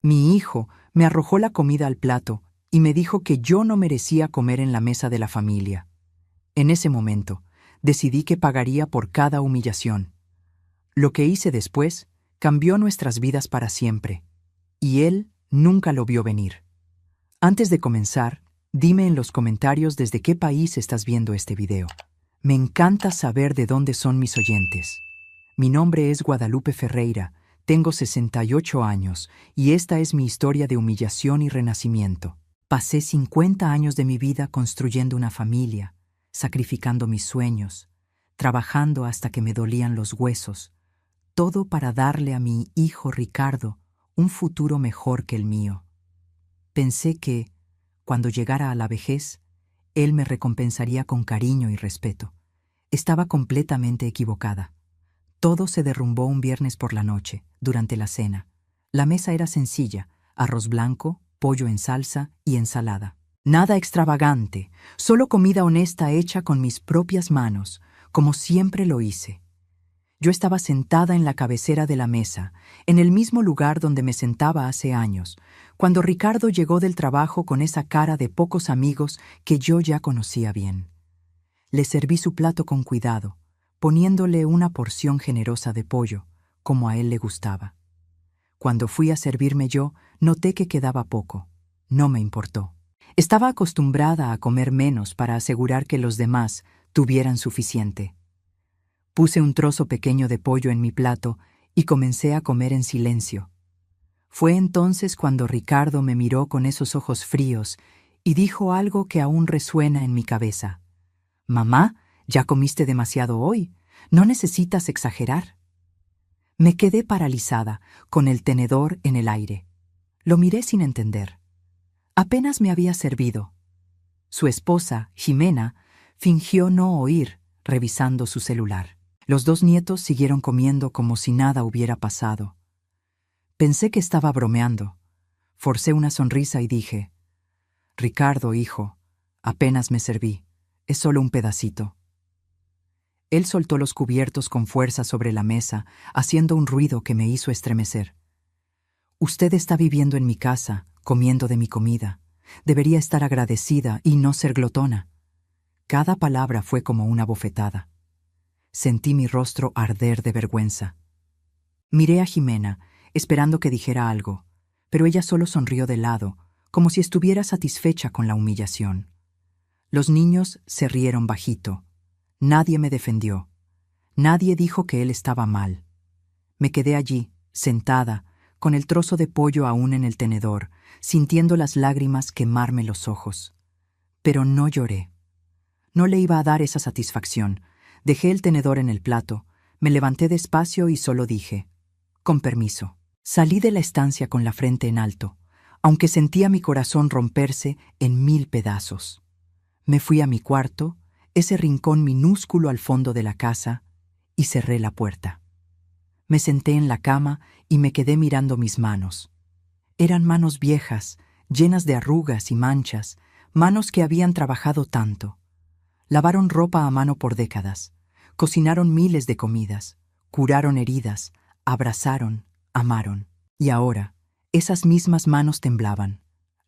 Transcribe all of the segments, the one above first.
Mi hijo me arrojó la comida al plato y me dijo que yo no merecía comer en la mesa de la familia. En ese momento, decidí que pagaría por cada humillación. Lo que hice después cambió nuestras vidas para siempre, y él nunca lo vio venir. Antes de comenzar, dime en los comentarios desde qué país estás viendo este video. Me encanta saber de dónde son mis oyentes. Mi nombre es Guadalupe Ferreira, tengo 68 años y esta es mi historia de humillación y renacimiento. Pasé 50 años de mi vida construyendo una familia, sacrificando mis sueños, trabajando hasta que me dolían los huesos, todo para darle a mi hijo Ricardo un futuro mejor que el mío. Pensé que, cuando llegara a la vejez, él me recompensaría con cariño y respeto. Estaba completamente equivocada. Todo se derrumbó un viernes por la noche, durante la cena. La mesa era sencilla: arroz blanco, pollo en salsa y ensalada. Nada extravagante, solo comida honesta hecha con mis propias manos, como siempre lo hice. Yo estaba sentada en la cabecera de la mesa, en el mismo lugar donde me sentaba hace años, cuando Ricardo llegó del trabajo con esa cara de pocos amigos que yo ya conocía bien. Le serví su plato con cuidado, poniéndole una porción generosa de pollo, como a él le gustaba. Cuando fui a servirme yo, noté que quedaba poco. No me importó. Estaba acostumbrada a comer menos para asegurar que los demás tuvieran suficiente. Puse un trozo pequeño de pollo en mi plato y comencé a comer en silencio. Fue entonces cuando Ricardo me miró con esos ojos fríos y dijo algo que aún resuena en mi cabeza. «Mamá, ya comiste demasiado hoy. No necesitas exagerar». Me quedé paralizada, con el tenedor en el aire. Lo miré sin entender. Apenas me había servido. Su esposa, Jimena, fingió no oír, revisando su celular. Los dos nietos siguieron comiendo como si nada hubiera pasado. Pensé que estaba bromeando. Forcé una sonrisa y dije: «Ricardo, hijo, apenas me serví. Es solo un pedacito». Él soltó los cubiertos con fuerza sobre la mesa, haciendo un ruido que me hizo estremecer. «Usted está viviendo en mi casa, comiendo de mi comida. Debería estar agradecida y no ser glotona». Cada palabra fue como una bofetada. Sentí mi rostro arder de vergüenza. Miré a Jimena, esperando que dijera algo, pero ella solo sonrió de lado, como si estuviera satisfecha con la humillación. Los niños se rieron bajito. Nadie me defendió. Nadie dijo que él estaba mal. Me quedé allí, sentada, con el trozo de pollo aún en el tenedor, sintiendo las lágrimas quemarme los ojos. Pero no lloré. No le iba a dar esa satisfacción. Dejé el tenedor en el plato, me levanté despacio y solo dije: «Con permiso». Salí de la estancia con la frente en alto, aunque sentía mi corazón romperse en 1000 pedazos. Me fui a mi cuarto, ese rincón minúsculo al fondo de la casa, y cerré la puerta. Me senté en la cama y me quedé mirando mis manos. Eran manos viejas, llenas de arrugas y manchas, manos que habían trabajado tanto. Lavaron ropa a mano por décadas, cocinaron miles de comidas, curaron heridas, abrazaron, amaron. Y ahora, esas mismas manos temblaban,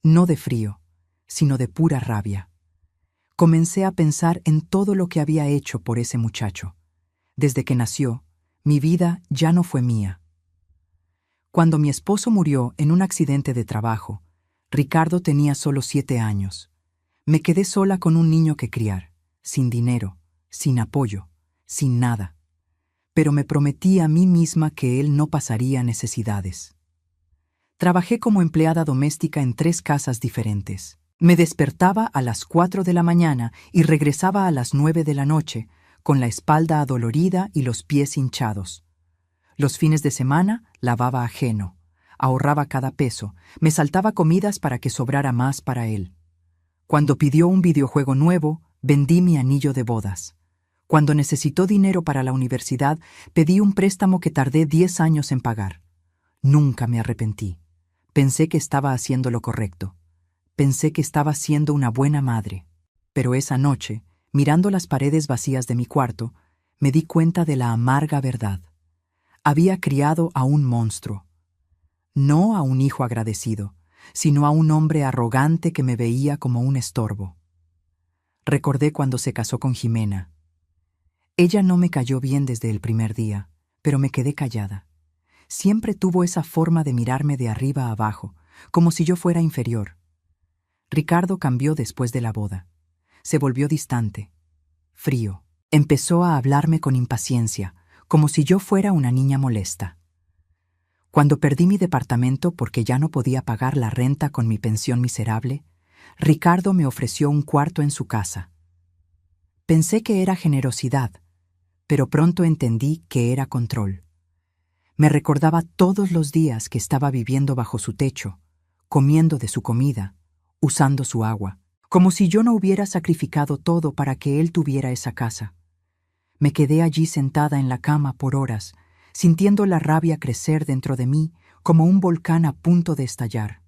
no de frío, sino de pura rabia. Comencé a pensar en todo lo que había hecho por ese muchacho. Desde que nació, mi vida ya no fue mía. Cuando mi esposo murió en un accidente de trabajo, Ricardo tenía solo 7 años. Me quedé sola con un niño que criar, sin dinero, sin apoyo, sin nada. Pero me prometí a mí misma que él no pasaría necesidades. Trabajé como empleada doméstica en 3 casas diferentes. Me despertaba a las 4 de la mañana y regresaba a las 9 de la noche, con la espalda adolorida y los pies hinchados. Los fines de semana lavaba ajeno, ahorraba cada peso, me saltaba comidas para que sobrara más para él. Cuando pidió un videojuego nuevo, vendí mi anillo de bodas. Cuando necesitó dinero para la universidad, pedí un préstamo que tardé 10 años en pagar. Nunca me arrepentí. Pensé que estaba haciendo lo correcto. Pensé que estaba siendo una buena madre. Pero esa noche, mirando las paredes vacías de mi cuarto, me di cuenta de la amarga verdad. Había criado a un monstruo. no a un hijo agradecido, sino a un hombre arrogante que me veía como un estorbo. Recordé cuando se casó con Jimena. Ella no me cayó bien desde el primer día, pero me quedé callada. Siempre tuvo esa forma de mirarme de arriba a abajo, como si yo fuera inferior. Ricardo cambió después de la boda. Se volvió distante, frío. Empezó a hablarme con impaciencia, como si yo fuera una niña molesta. Cuando perdí mi departamento porque ya no podía pagar la renta con mi pensión miserable, Ricardo me ofreció un cuarto en su casa. Pensé que era generosidad, pero pronto entendí que era control. Me recordaba todos los días que estaba viviendo bajo su techo, comiendo de su comida, usando su agua, como si yo no hubiera sacrificado todo para que él tuviera esa casa. Me quedé allí sentada en la cama por horas, sintiendo la rabia crecer dentro de mí como un volcán a punto de estallar.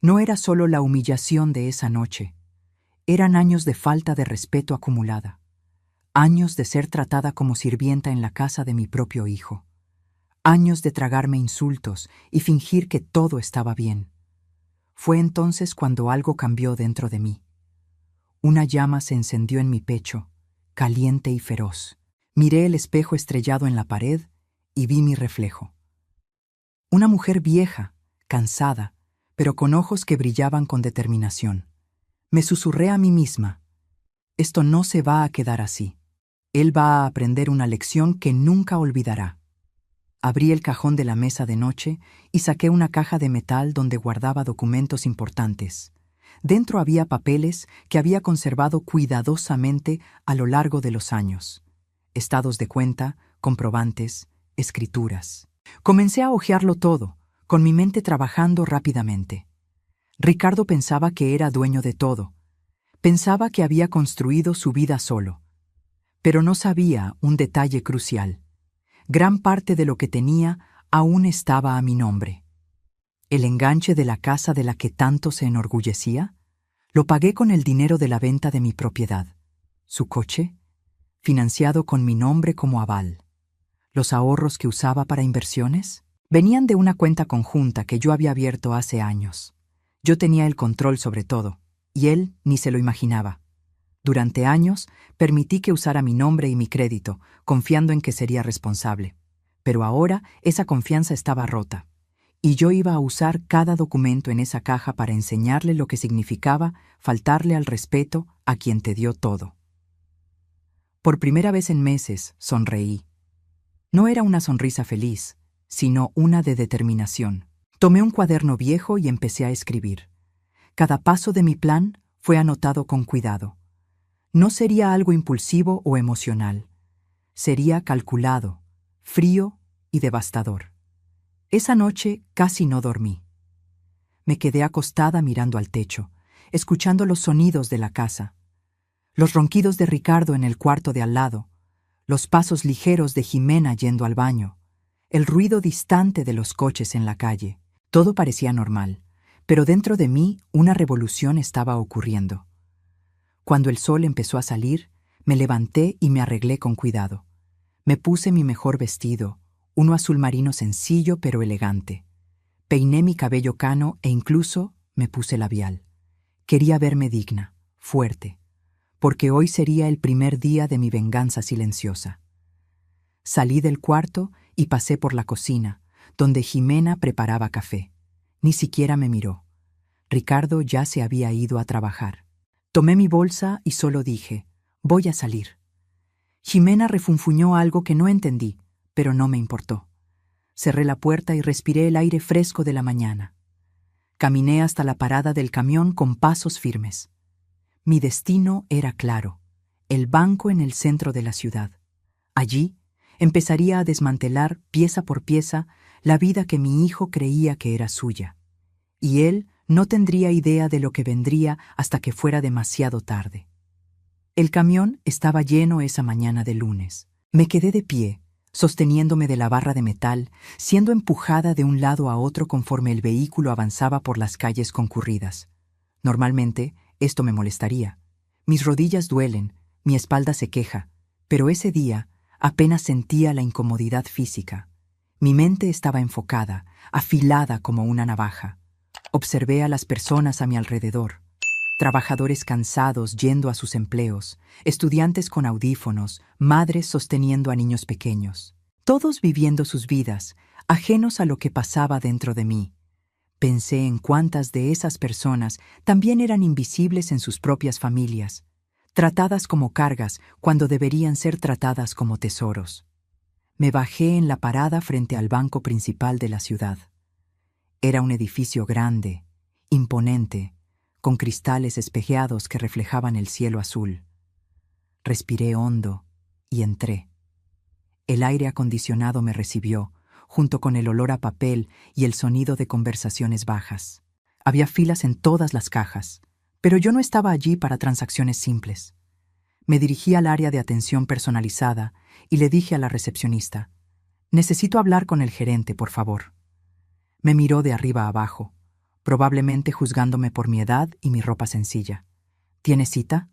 No era solo la humillación de esa noche, eran años de falta de respeto acumulada, años de ser tratada como sirvienta en la casa de mi propio hijo, años de tragarme insultos y fingir que todo estaba bien. Fue entonces cuando algo cambió dentro de mí. Una llama se encendió en mi pecho, caliente y feroz. Miré el espejo estrellado en la pared y vi mi reflejo. Una mujer vieja, cansada, pero con ojos que brillaban con determinación. Me susurré a mí misma: esto no se va a quedar así. Él va a aprender una lección que nunca olvidará. Abrí el cajón de la mesa de noche y saqué una caja de metal donde guardaba documentos importantes. Dentro había papeles que había conservado cuidadosamente a lo largo de los años. Estados de cuenta, comprobantes, escrituras. Comencé a hojearlo todo, con mi mente trabajando rápidamente. Ricardo pensaba que era dueño de todo. Pensaba que había construido su vida solo. Pero no sabía un detalle crucial. Gran parte de lo que tenía aún estaba a mi nombre. ¿El enganche de la casa de la que tanto se enorgullecía? Lo pagué con el dinero de la venta de mi propiedad. ¿Su coche? Financiado con mi nombre como aval. ¿Los ahorros que usaba para inversiones? Venían de una cuenta conjunta que yo había abierto hace años. Yo tenía el control sobre todo, y él ni se lo imaginaba. Durante años, permití que usara mi nombre y mi crédito, confiando en que sería responsable. Pero ahora esa confianza estaba rota, y yo iba a usar cada documento en esa caja para enseñarle lo que significaba faltarle al respeto a quien te dio todo. Por primera vez en meses, sonreí. No era una sonrisa feliz, sino una de determinación. Tomé un cuaderno viejo y empecé a escribir. Cada paso de mi plan fue anotado con cuidado. No sería algo impulsivo o emocional. Sería calculado, frío y devastador. Esa noche casi no dormí. Me quedé acostada mirando al techo, escuchando los sonidos de la casa. Los ronquidos de Ricardo en el cuarto de al lado, los pasos ligeros de Jimena yendo al baño, el ruido distante de los coches en la calle. Todo parecía normal, pero dentro de mí una revolución estaba ocurriendo. Cuando el sol empezó a salir, me levanté y me arreglé con cuidado. Me puse mi mejor vestido, uno azul marino sencillo pero elegante. Peiné mi cabello cano e incluso me puse labial. Quería verme digna, fuerte, porque hoy sería el primer día de mi venganza silenciosa. Salí del cuarto y pasé por la cocina, donde Jimena preparaba café. Ni siquiera me miró. Ricardo ya se había ido a trabajar. Tomé mi bolsa y solo dije: voy a salir. Jimena refunfuñó algo que no entendí, pero no me importó. Cerré la puerta y respiré el aire fresco de la mañana. Caminé hasta la parada del camión con pasos firmes. Mi destino era claro: el banco en el centro de la ciudad. Allí empezaría a desmantelar pieza por pieza la vida que mi hijo creía que era suya. Y él no tendría idea de lo que vendría hasta que fuera demasiado tarde. El camión estaba lleno esa mañana de lunes. Me quedé de pie, sosteniéndome de la barra de metal, siendo empujada de un lado a otro conforme el vehículo avanzaba por las calles concurridas. Normalmente, esto me molestaría. Mis rodillas duelen, mi espalda se queja, pero ese día apenas sentía la incomodidad física. Mi mente estaba enfocada, afilada como una navaja. Observé a las personas a mi alrededor. Trabajadores cansados yendo a sus empleos, estudiantes con audífonos, madres sosteniendo a niños pequeños. Todos viviendo sus vidas, ajenos a lo que pasaba dentro de mí. Pensé en cuántas de esas personas también eran invisibles en sus propias familias, tratadas como cargas cuando deberían ser tratadas como tesoros. Me bajé en la parada frente al banco principal de la ciudad. Era un edificio grande, imponente, con cristales espejeados que reflejaban el cielo azul. Respiré hondo y entré. El aire acondicionado me recibió, junto con el olor a papel y el sonido de conversaciones bajas. Había filas en todas las cajas, pero yo no estaba allí para transacciones simples. Me dirigí al área de atención personalizada y le dije a la recepcionista: «Necesito hablar con el gerente, por favor». Me miró de arriba a abajo, probablemente juzgándome por mi edad y mi ropa sencilla. «¿Tiene cita?».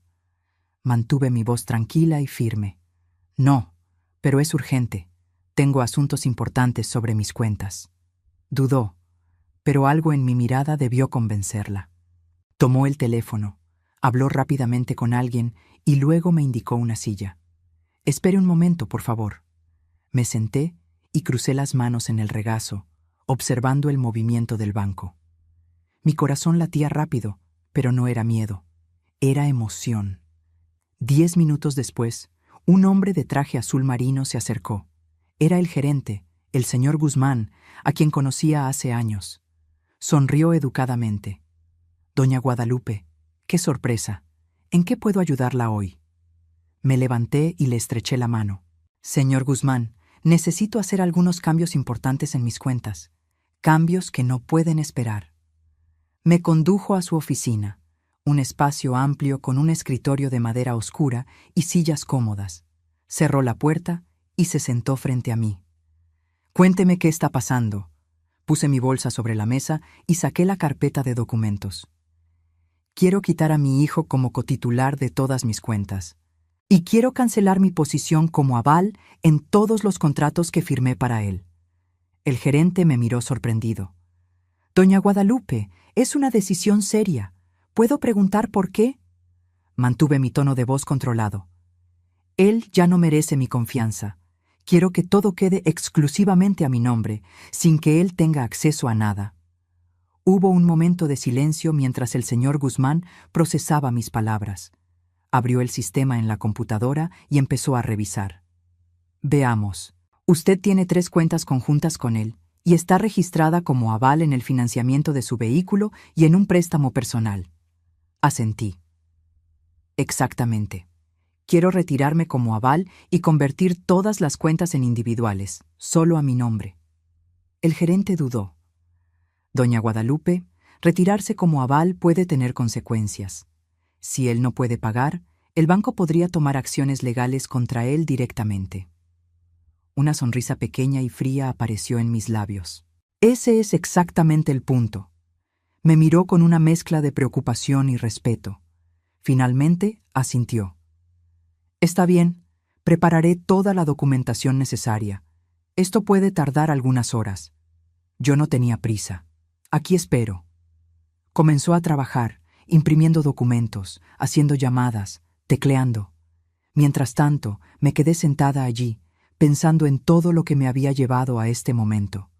Mantuve mi voz tranquila y firme. «No, pero es urgente. Tengo asuntos importantes sobre mis cuentas». Dudó, pero algo en mi mirada debió convencerla. Tomó el teléfono, habló rápidamente con alguien y luego me indicó una silla. «Espere un momento, por favor». Me senté y crucé las manos en el regazo, observando el movimiento del banco. Mi corazón latía rápido, pero no era miedo, era emoción. 10 minutos después, un hombre de traje azul marino se acercó. Era el gerente, el señor Guzmán, a quien conocía hace años. Sonrió educadamente. «Doña Guadalupe, qué sorpresa. ¿En qué puedo ayudarla hoy?». Me levanté y le estreché la mano. «Señor Guzmán, necesito hacer algunos cambios importantes en mis cuentas. Cambios que no pueden esperar». Me condujo a su oficina, un espacio amplio con un escritorio de madera oscura y sillas cómodas. Cerró la puerta y se sentó frente a mí. «Cuénteme qué está pasando». Puse mi bolsa sobre la mesa y saqué la carpeta de documentos. «Quiero quitar a mi hijo como cotitular de todas mis cuentas. Y quiero cancelar mi posición como aval en todos los contratos que firmé para él». El gerente me miró sorprendido. «Doña Guadalupe, es una decisión seria. ¿Puedo preguntar por qué?». Mantuve mi tono de voz controlado. «Él ya no merece mi confianza. Quiero que todo quede exclusivamente a mi nombre, sin que él tenga acceso a nada». Hubo un momento de silencio mientras el señor Guzmán procesaba mis palabras. Abrió el sistema en la computadora y empezó a revisar. «Veamos. Usted tiene 3 cuentas conjuntas con él y está registrada como aval en el financiamiento de su vehículo y en un préstamo personal». Asentí. «Exactamente. Quiero retirarme como aval y convertir todas las cuentas en individuales, solo a mi nombre». El gerente dudó. «Doña Guadalupe, retirarse como aval puede tener consecuencias. Si él no puede pagar, el banco podría tomar acciones legales contra él directamente». Una sonrisa pequeña y fría apareció en mis labios. «Ese es exactamente el punto». Me miró con una mezcla de preocupación y respeto. Finalmente, asintió. «Está bien, prepararé toda la documentación necesaria. Esto puede tardar algunas horas». Yo no tenía prisa. «Aquí espero». Comenzó a trabajar, imprimiendo documentos, haciendo llamadas, tecleando. Mientras tanto, me quedé sentada allí, pensando en todo lo que me había llevado a este momento.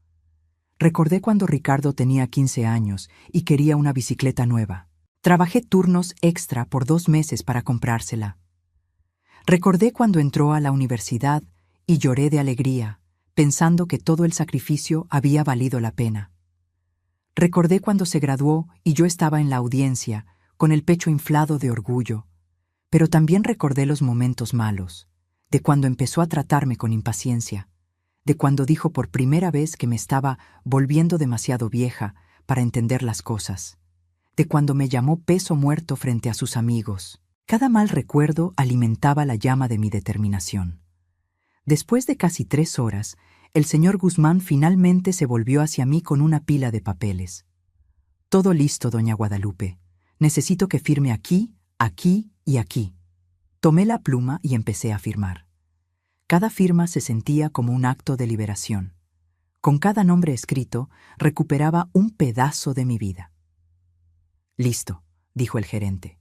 Recordé cuando Ricardo tenía 15 años y quería una bicicleta nueva. Trabajé turnos extra por 2 meses para comprársela. Recordé cuando entró a la universidad y lloré de alegría, pensando que todo el sacrificio había valido la pena. Recordé cuando se graduó y yo estaba en la audiencia, con el pecho inflado de orgullo. Pero también recordé los momentos malos, de cuando empezó a tratarme con impaciencia, de cuando dijo por primera vez que me estaba volviendo demasiado vieja para entender las cosas, de cuando me llamó peso muerto frente a sus amigos. Cada mal recuerdo alimentaba la llama de mi determinación. Después de casi 3 horas, el señor Guzmán finalmente se volvió hacia mí con una pila de papeles. «Todo listo, doña Guadalupe. Necesito que firme aquí, aquí y aquí». Tomé la pluma y empecé a firmar. Cada firma se sentía como un acto de liberación. Con cada nombre escrito, recuperaba un pedazo de mi vida. «Listo», dijo el gerente.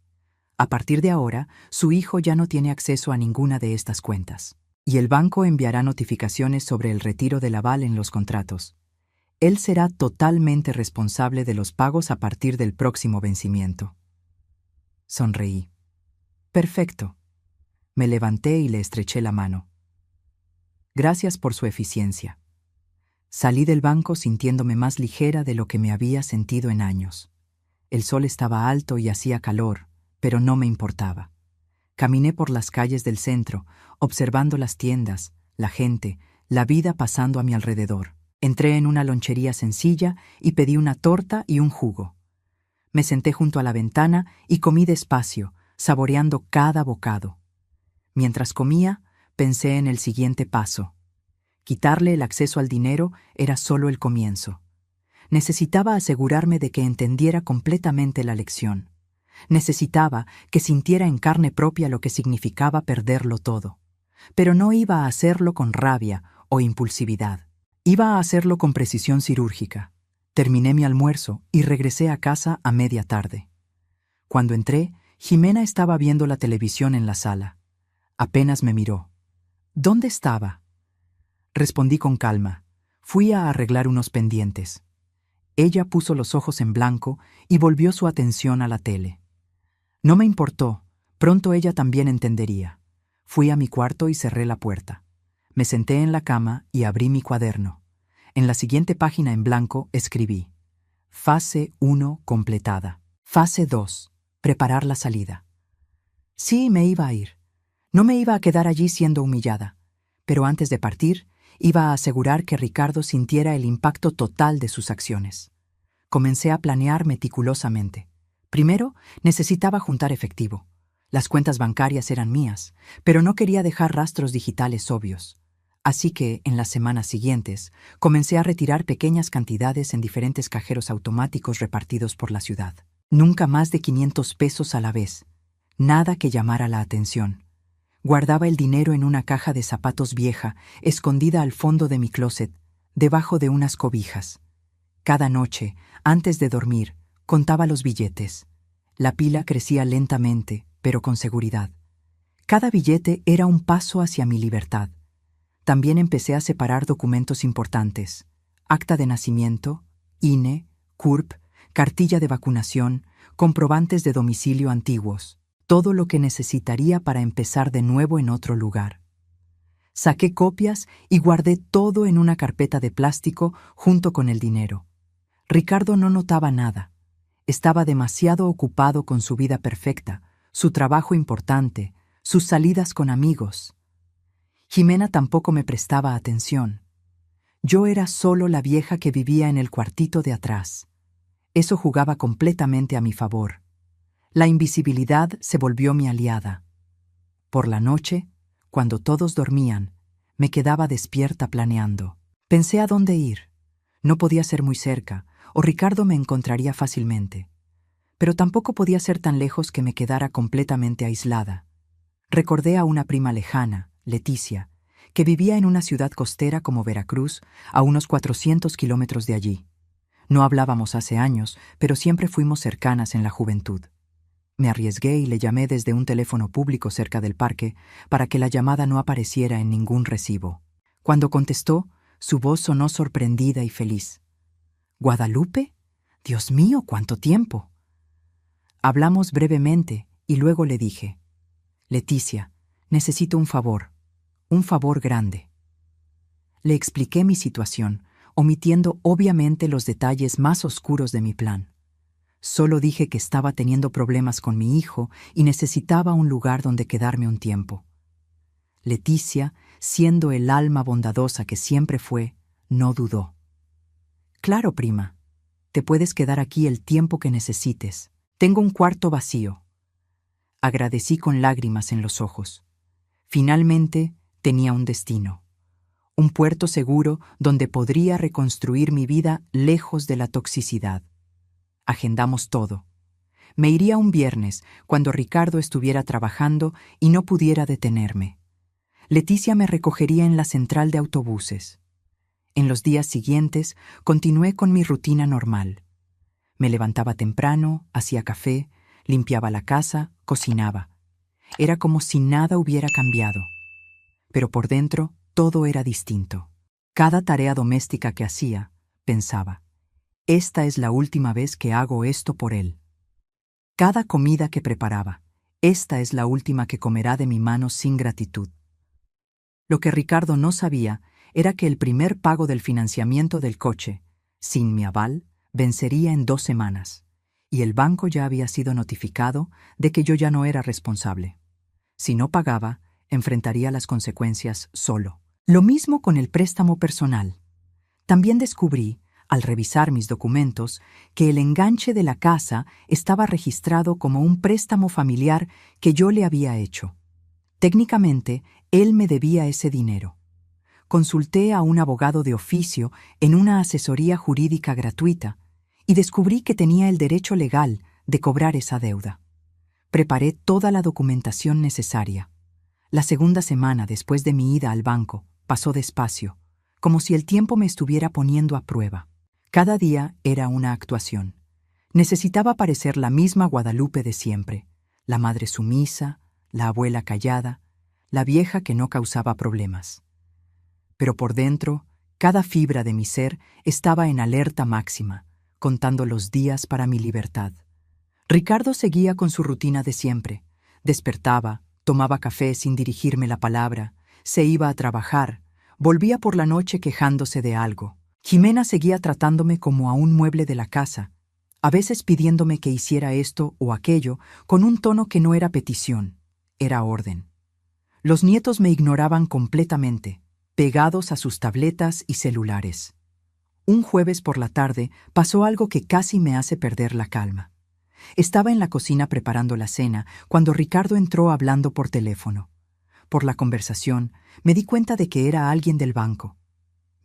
«A partir de ahora, su hijo ya no tiene acceso a ninguna de estas cuentas. Y el banco enviará notificaciones sobre el retiro del aval en los contratos. Él será totalmente responsable de los pagos a partir del próximo vencimiento». Sonreí. «Perfecto». Me levanté y le estreché la mano. «Gracias por su eficiencia». Salí del banco sintiéndome más ligera de lo que me había sentido en años. El sol estaba alto y hacía calor, pero no me importaba. Caminé por las calles del centro, observando las tiendas, la gente, la vida pasando a mi alrededor. Entré en una lonchería sencilla y pedí una torta y un jugo. Me senté junto a la ventana y comí despacio, saboreando cada bocado. Mientras comía, pensé en el siguiente paso. Quitarle el acceso al dinero era solo el comienzo. Necesitaba asegurarme de que entendiera completamente la lección. Necesitaba que sintiera en carne propia lo que significaba perderlo todo. Pero no iba a hacerlo con rabia o impulsividad. Iba a hacerlo con precisión cirúrgica. Terminé mi almuerzo y regresé a casa a media tarde. Cuando entré, Jimena estaba viendo la televisión en la sala. Apenas me miró. ¿Dónde estaba? Respondí con calma. Fui a arreglar unos pendientes. Ella puso los ojos en blanco y volvió su atención a la tele. No me importó, pronto ella también entendería. Fui a mi cuarto y cerré la puerta. Me senté en la cama y abrí mi cuaderno. En la siguiente página en blanco escribí: Fase 1 completada. Fase 2. Preparar la salida. Sí, me iba a ir. No me iba a quedar allí siendo humillada. Pero antes de partir, iba a asegurar que Ricardo sintiera el impacto total de sus acciones. Comencé a planear meticulosamente. Primero, necesitaba juntar efectivo. Las cuentas bancarias eran mías, pero no quería dejar rastros digitales obvios. Así que, en las semanas siguientes, comencé a retirar pequeñas cantidades en diferentes cajeros automáticos repartidos por la ciudad. Nunca más de 500 pesos a la vez. Nada que llamara la atención. Guardaba el dinero en una caja de zapatos vieja, escondida al fondo de mi closet, debajo de unas cobijas. Cada noche, antes de dormir, contaba los billetes. La pila crecía lentamente, pero con seguridad. Cada billete era un paso hacia mi libertad. También empecé a separar documentos importantes: acta de nacimiento, INE, CURP, cartilla de vacunación, comprobantes de domicilio antiguos. Todo lo que necesitaría para empezar de nuevo en otro lugar. Saqué copias y guardé todo en una carpeta de plástico junto con el dinero. Ricardo no notaba nada. Estaba demasiado ocupado con su vida perfecta, su trabajo importante, sus salidas con amigos. Jimena tampoco me prestaba atención. Yo era solo la vieja que vivía en el cuartito de atrás. Eso jugaba completamente a mi favor. La invisibilidad se volvió mi aliada. Por la noche, cuando todos dormían, me quedaba despierta planeando. Pensé a dónde ir. No podía ser muy cerca, o Ricardo me encontraría fácilmente. Pero tampoco podía ser tan lejos que me quedara completamente aislada. Recordé a una prima lejana, Leticia, que vivía en una ciudad costera como Veracruz, a unos 400 kilómetros de allí. No hablábamos hace años, pero siempre fuimos cercanas en la juventud. Me arriesgué y le llamé desde un teléfono público cerca del parque para que la llamada no apareciera en ningún recibo. Cuando contestó, su voz sonó sorprendida y feliz. ¿Guadalupe? Dios mío, ¿cuánto tiempo? Hablamos brevemente y luego le dije: Leticia, necesito un favor grande. Le expliqué mi situación, omitiendo obviamente los detalles más oscuros de mi plan. Solo dije que estaba teniendo problemas con mi hijo y necesitaba un lugar donde quedarme un tiempo. Leticia, siendo el alma bondadosa que siempre fue, no dudó. Claro, prima. Te puedes quedar aquí el tiempo que necesites. Tengo un cuarto vacío. Agradecí con lágrimas en los ojos. Finalmente tenía un destino. Un puerto seguro donde podría reconstruir mi vida lejos de la toxicidad. Agendamos todo. Me iría un viernes, cuando Ricardo estuviera trabajando y no pudiera detenerme. Leticia me recogería en la central de autobuses. En los días siguientes, continué con mi rutina normal. Me levantaba temprano, hacía café, limpiaba la casa, cocinaba. Era como si nada hubiera cambiado. Pero por dentro, todo era distinto. Cada tarea doméstica que hacía, pensaba, esta es la última vez que hago esto por él. Cada comida que preparaba, esta es la última que comerá de mi mano sin gratitud. Lo que Ricardo no sabía era que el primer pago del financiamiento del coche, sin mi aval, vencería en 2 semanas, y el banco ya había sido notificado de que yo ya no era responsable. Si no pagaba, enfrentaría las consecuencias solo. Lo mismo con el préstamo personal. También descubrí, al revisar mis documentos, que el enganche de la casa estaba registrado como un préstamo familiar que yo le había hecho. Técnicamente, él me debía ese dinero. Consulté a un abogado de oficio en una asesoría jurídica gratuita y descubrí que tenía el derecho legal de cobrar esa deuda. Preparé toda la documentación necesaria. La segunda semana después de mi ida al banco pasó despacio, como si el tiempo me estuviera poniendo a prueba. Cada día era una actuación. Necesitaba parecer la misma Guadalupe de siempre, la madre sumisa, la abuela callada, la vieja que no causaba problemas. Pero por dentro, cada fibra de mi ser estaba en alerta máxima, contando los días para mi libertad. Ricardo seguía con su rutina de siempre. Despertaba, tomaba café sin dirigirme la palabra, se iba a trabajar, volvía por la noche quejándose de algo. Jimena seguía tratándome como a un mueble de la casa, a veces pidiéndome que hiciera esto o aquello con un tono que no era petición, era orden. Los nietos me ignoraban completamente, pegados a sus tabletas y celulares. Un jueves por la tarde pasó algo que casi me hace perder la calma. Estaba en la cocina preparando la cena cuando Ricardo entró hablando por teléfono. Por la conversación, me di cuenta de que era alguien del banco.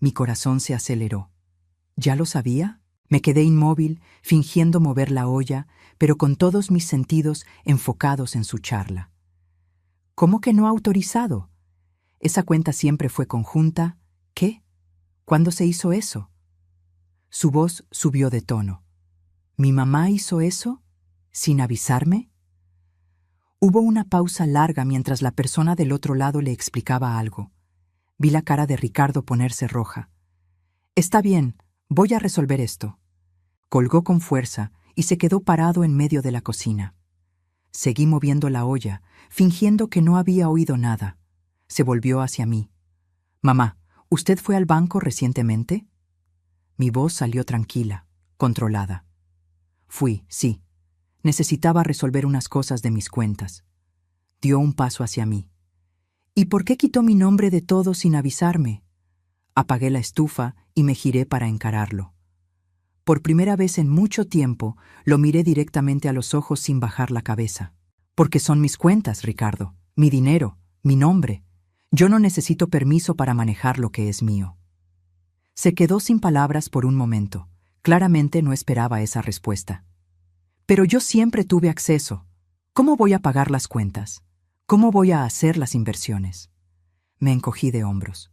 Mi corazón se aceleró. ¿Ya lo sabía? Me quedé inmóvil, fingiendo mover la olla, pero con todos mis sentidos enfocados en su charla. ¿Cómo que no ha autorizado? Esa cuenta siempre fue conjunta. ¿Qué? ¿Cuándo se hizo eso? Su voz subió de tono. ¿Mi mamá hizo eso? ¿Sin avisarme? Hubo una pausa larga mientras la persona del otro lado le explicaba algo. Vi la cara de Ricardo ponerse roja. Está bien, voy a resolver esto. Colgó con fuerza y se quedó parado en medio de la cocina. Seguí moviendo la olla, fingiendo que no había oído nada. Se volvió hacia mí. Mamá, ¿usted fue al banco recientemente? Mi voz salió tranquila, controlada. Fui, sí. Necesitaba resolver unas cosas de mis cuentas. Dio un paso hacia mí. ¿Y por qué quitó mi nombre de todo sin avisarme? Apagué la estufa y me giré para encararlo. Por primera vez en mucho tiempo, lo miré directamente a los ojos sin bajar la cabeza. Porque son mis cuentas, Ricardo, mi dinero, mi nombre. Yo no necesito permiso para manejar lo que es mío. Se quedó sin palabras por un momento. Claramente no esperaba esa respuesta. Pero yo siempre tuve acceso. ¿Cómo voy a pagar las cuentas? ¿Cómo voy a hacer las inversiones? Me encogí de hombros.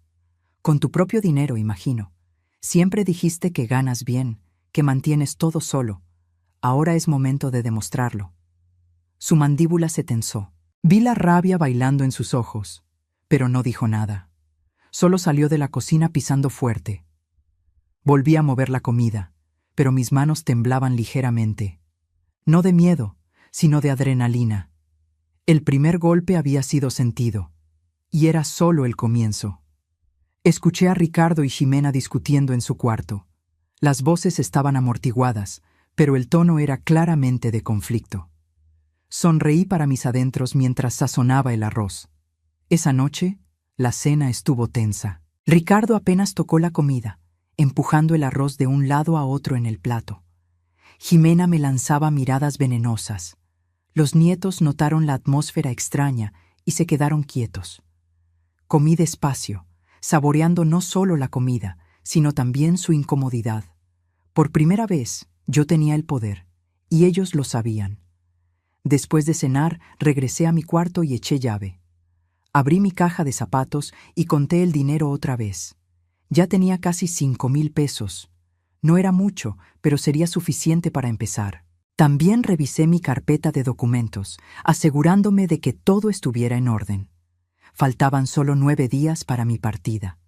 Con tu propio dinero, imagino. Siempre dijiste que ganas bien, que mantienes todo solo. Ahora es momento de demostrarlo. Su mandíbula se tensó. Vi la rabia bailando en sus ojos, pero no dijo nada. Solo salió de la cocina pisando fuerte. Volví a mover la comida, pero mis manos temblaban ligeramente. No de miedo, sino de adrenalina. El primer golpe había sido sentido, y era solo el comienzo. Escuché a Ricardo y Jimena discutiendo en su cuarto. Las voces estaban amortiguadas, pero el tono era claramente de conflicto. Sonreí para mis adentros mientras sazonaba el arroz. Esa noche, la cena estuvo tensa. Ricardo apenas tocó la comida, empujando el arroz de un lado a otro en el plato. Jimena me lanzaba miradas venenosas. Los nietos notaron la atmósfera extraña y se quedaron quietos. Comí despacio, saboreando no solo la comida, sino también su incomodidad. Por primera vez, yo tenía el poder, y ellos lo sabían. Después de cenar, regresé a mi cuarto y eché llave. Abrí mi caja de zapatos y conté el dinero otra vez. Ya tenía casi 5,000 pesos. No era mucho, pero sería suficiente para empezar. También revisé mi carpeta de documentos, asegurándome de que todo estuviera en orden. Faltaban solo 9 días para mi partida.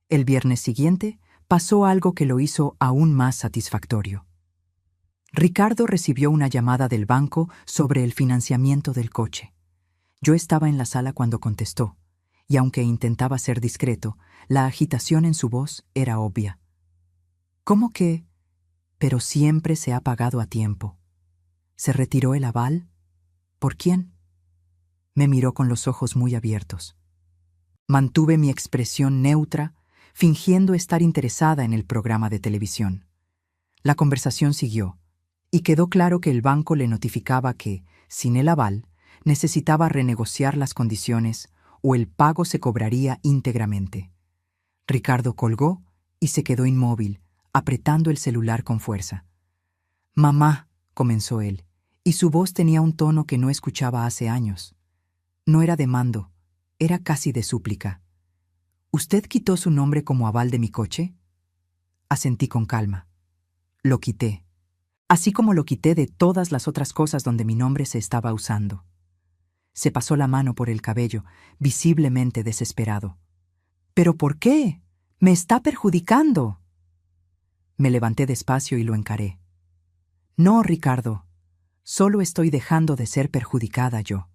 El viernes siguiente pasó algo que lo hizo aún más satisfactorio. Ricardo recibió una llamada del banco sobre el financiamiento del coche. Yo estaba en la sala cuando contestó, y aunque intentaba ser discreto, la agitación en su voz era obvia. ¿Cómo que? Pero siempre se ha pagado a tiempo. ¿Se retiró el aval? ¿Por quién? Me miró con los ojos muy abiertos. Mantuve mi expresión neutra, fingiendo estar interesada en el programa de televisión. La conversación siguió, y quedó claro que el banco le notificaba que, sin el aval, necesitaba renegociar las condiciones o el pago se cobraría íntegramente. Ricardo colgó y se quedó inmóvil, apretando el celular con fuerza. «Mamá», comenzó él, y su voz tenía un tono que no escuchaba hace años. No era de mando, era casi de súplica. «¿Usted quitó su nombre como aval de mi coche?» Asentí con calma. Lo quité, así como lo quité de todas las otras cosas donde mi nombre se estaba usando. Se pasó la mano por el cabello, visiblemente desesperado. «¿Pero por qué? ¡Me está perjudicando!». Me levanté despacio y lo encaré. «No, Ricardo, solo estoy dejando de ser perjudicada yo.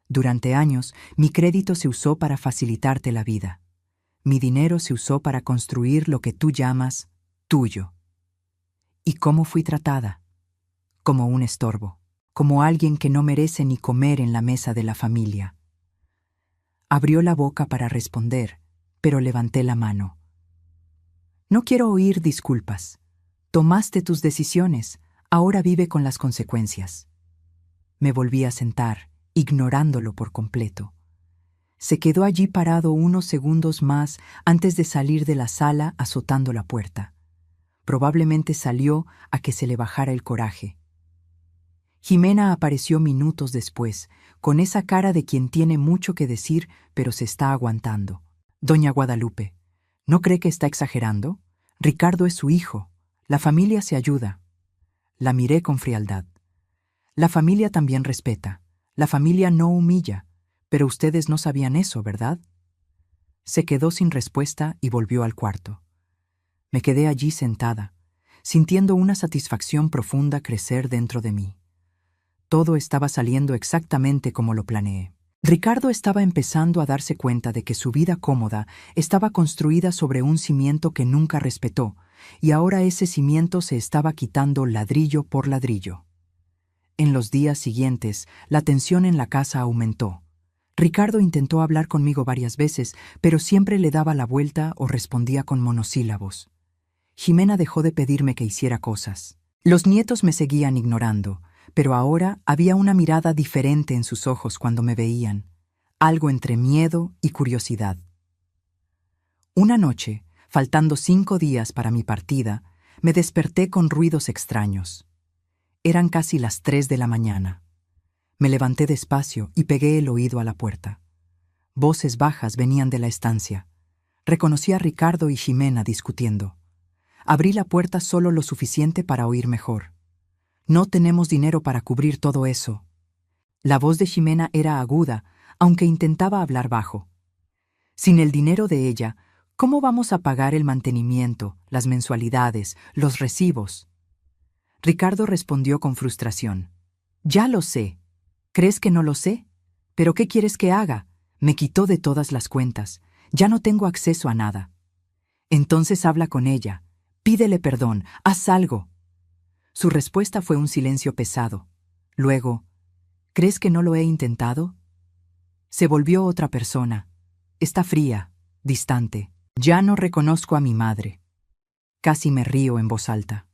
Durante años, mi crédito se usó para facilitarte la vida. Mi dinero se usó para construir lo que tú llamas tuyo. ¿Y cómo fui tratada? Como un estorbo, como alguien que no merece ni comer en la mesa de la familia». Abrió la boca para responder, pero levanté la mano. «No quiero oír disculpas. Tomaste tus decisiones, ahora vive con las consecuencias». Me volví a sentar, ignorándolo por completo. Se quedó allí parado unos segundos más antes de salir de la sala azotando la puerta. Probablemente salió a que se le bajara el coraje. Jimena apareció minutos después, con esa cara de quien tiene mucho que decir, pero se está aguantando. «Doña Guadalupe, ¿no cree que está exagerando? Ricardo es su hijo. La familia se ayuda». La miré con frialdad. «La familia también respeta. La familia no humilla. Pero ustedes no sabían eso, ¿verdad?». Se quedó sin respuesta y volvió al cuarto. Me quedé allí sentada, sintiendo una satisfacción profunda crecer dentro de mí. Todo estaba saliendo exactamente como lo planeé. Ricardo estaba empezando a darse cuenta de que su vida cómoda estaba construida sobre un cimiento que nunca respetó, y ahora ese cimiento se estaba quitando ladrillo por ladrillo. En los días siguientes, la tensión en la casa aumentó. Ricardo intentó hablar conmigo varias veces, pero siempre le daba la vuelta o respondía con monosílabos. Jimena dejó de pedirme que hiciera cosas. Los nietos me seguían ignorando, pero ahora había una mirada diferente en sus ojos cuando me veían, algo entre miedo y curiosidad. Una noche, faltando 5 días para mi partida, me desperté con ruidos extraños. Eran casi las 3 de la mañana. Me levanté despacio y pegué el oído a la puerta. Voces bajas venían de la estancia. Reconocí a Ricardo y Jimena discutiendo. Abrí la puerta solo lo suficiente para oír mejor. «No tenemos dinero para cubrir todo eso». La voz de Jimena era aguda, aunque intentaba hablar bajo. «Sin el dinero de ella, ¿cómo vamos a pagar el mantenimiento, las mensualidades, los recibos?». Ricardo respondió con frustración. «Ya lo sé. ¿Crees que no lo sé? ¿Pero qué quieres que haga? Me quitó de todas las cuentas. Ya no tengo acceso a nada». «Entonces habla con ella. Pídele perdón. Haz algo». Su respuesta fue un silencio pesado. Luego, «¿Crees que no lo he intentado?». Se volvió otra persona. Está fría, distante. «Ya no reconozco a mi madre». Casi me río en voz alta.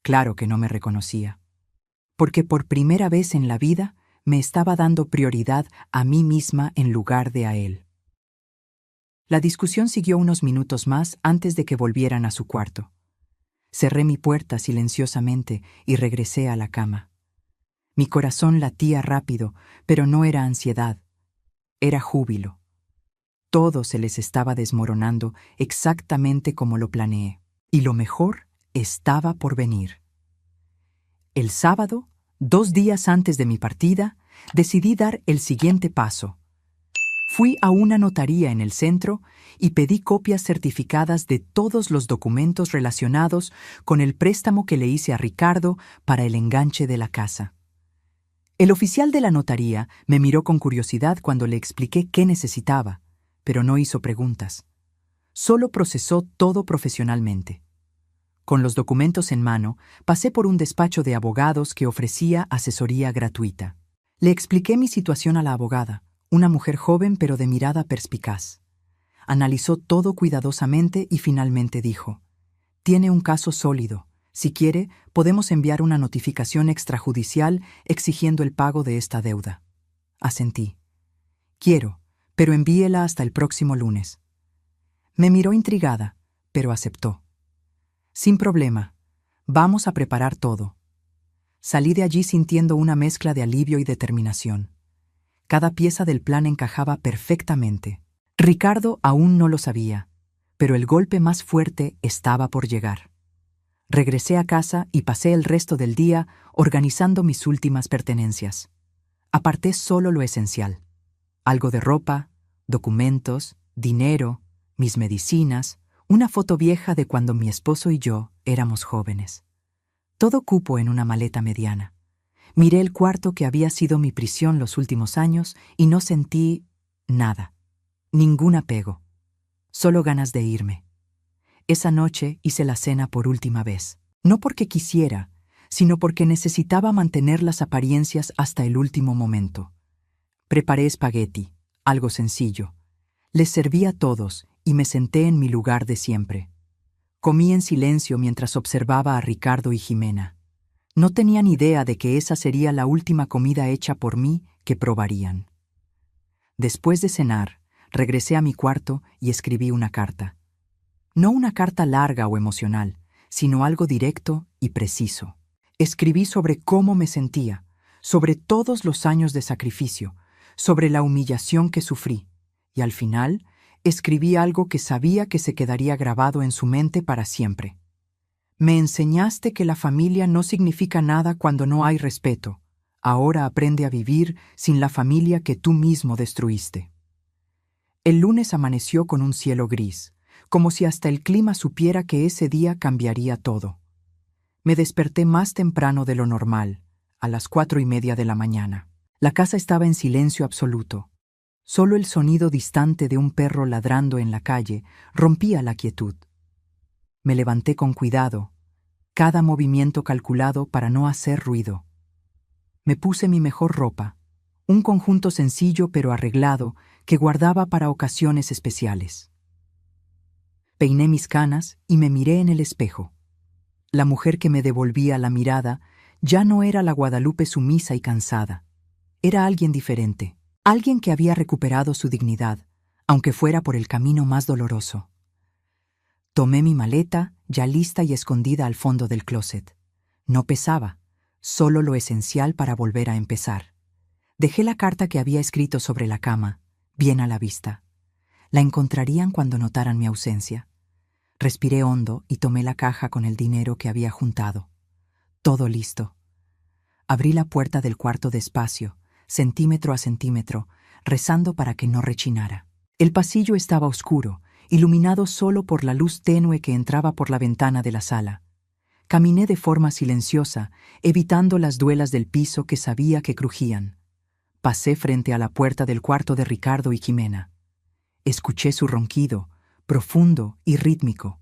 Claro que no me reconocía. Porque por primera vez en la vida me estaba dando prioridad a mí misma en lugar de a él. La discusión siguió unos minutos más antes de que volvieran a su cuarto. Cerré mi puerta silenciosamente y regresé a la cama. Mi corazón latía rápido, pero no era ansiedad, era júbilo. Todo se les estaba desmoronando exactamente como lo planeé. Y lo mejor estaba por venir. El sábado, 2 días antes de mi partida, decidí dar el siguiente paso. Fui a una notaría en el centro y pedí copias certificadas de todos los documentos relacionados con el préstamo que le hice a Ricardo para el enganche de la casa. El oficial de la notaría me miró con curiosidad cuando le expliqué qué necesitaba, pero no hizo preguntas. Solo procesó todo profesionalmente. Con los documentos en mano, pasé por un despacho de abogados que ofrecía asesoría gratuita. Le expliqué mi situación a la abogada, una mujer joven pero de mirada perspicaz. Analizó todo cuidadosamente y finalmente dijo: «Tiene un caso sólido. Si quiere, podemos enviar una notificación extrajudicial exigiendo el pago de esta deuda». Asentí. «Quiero, pero envíela hasta el próximo lunes». Me miró intrigada, pero aceptó. «Sin problema. Vamos a preparar todo». Salí de allí sintiendo una mezcla de alivio y determinación. Cada pieza del plan encajaba perfectamente. Ricardo aún no lo sabía, pero el golpe más fuerte estaba por llegar. Regresé a casa y pasé el resto del día organizando mis últimas pertenencias. Aparté solo lo esencial: algo de ropa, documentos, dinero, mis medicinas, una foto vieja de cuando mi esposo y yo éramos jóvenes. Todo cupo en una maleta mediana. Miré el cuarto que había sido mi prisión los últimos años y no sentí nada, ningún apego, solo ganas de irme. Esa noche hice la cena por última vez, no porque quisiera, sino porque necesitaba mantener las apariencias hasta el último momento. Preparé espagueti, algo sencillo. Les serví a todos y me senté en mi lugar de siempre. Comí en silencio mientras observaba a Ricardo y Jimena. No tenían idea de que esa sería la última comida hecha por mí que probarían. Después de cenar, regresé a mi cuarto y escribí una carta. No una carta larga o emocional, sino algo directo y preciso. Escribí sobre cómo me sentía, sobre todos los años de sacrificio, sobre la humillación que sufrí, y al final escribí algo que sabía que se quedaría grabado en su mente para siempre. Me enseñaste que la familia no significa nada cuando no hay respeto. Ahora aprende a vivir sin la familia que tú mismo destruiste. El lunes amaneció con un cielo gris, como si hasta el clima supiera que ese día cambiaría todo. Me desperté más temprano de lo normal, a las 4:30 de la mañana. La casa estaba en silencio absoluto. Solo el sonido distante de un perro ladrando en la calle rompía la quietud. Me levanté con cuidado, cada movimiento calculado para no hacer ruido. Me puse mi mejor ropa, un conjunto sencillo pero arreglado que guardaba para ocasiones especiales. Peiné mis canas y me miré en el espejo. La mujer que me devolvía la mirada ya no era la Guadalupe sumisa y cansada. Era alguien diferente, alguien que había recuperado su dignidad, aunque fuera por el camino más doloroso. Tomé mi maleta, ya lista y escondida al fondo del closet. No pesaba, solo lo esencial para volver a empezar. Dejé la carta que había escrito sobre la cama, bien a la vista. La encontrarían cuando notaran mi ausencia. Respiré hondo y tomé la caja con el dinero que había juntado. Todo listo. Abrí la puerta del cuarto despacio, centímetro a centímetro, rezando para que no rechinara. El pasillo estaba oscuro, iluminado solo por la luz tenue que entraba por la ventana de la sala. Caminé de forma silenciosa, evitando las duelas del piso que sabía que crujían. Pasé frente a la puerta del cuarto de Ricardo y Jimena. Escuché su ronquido, profundo y rítmico.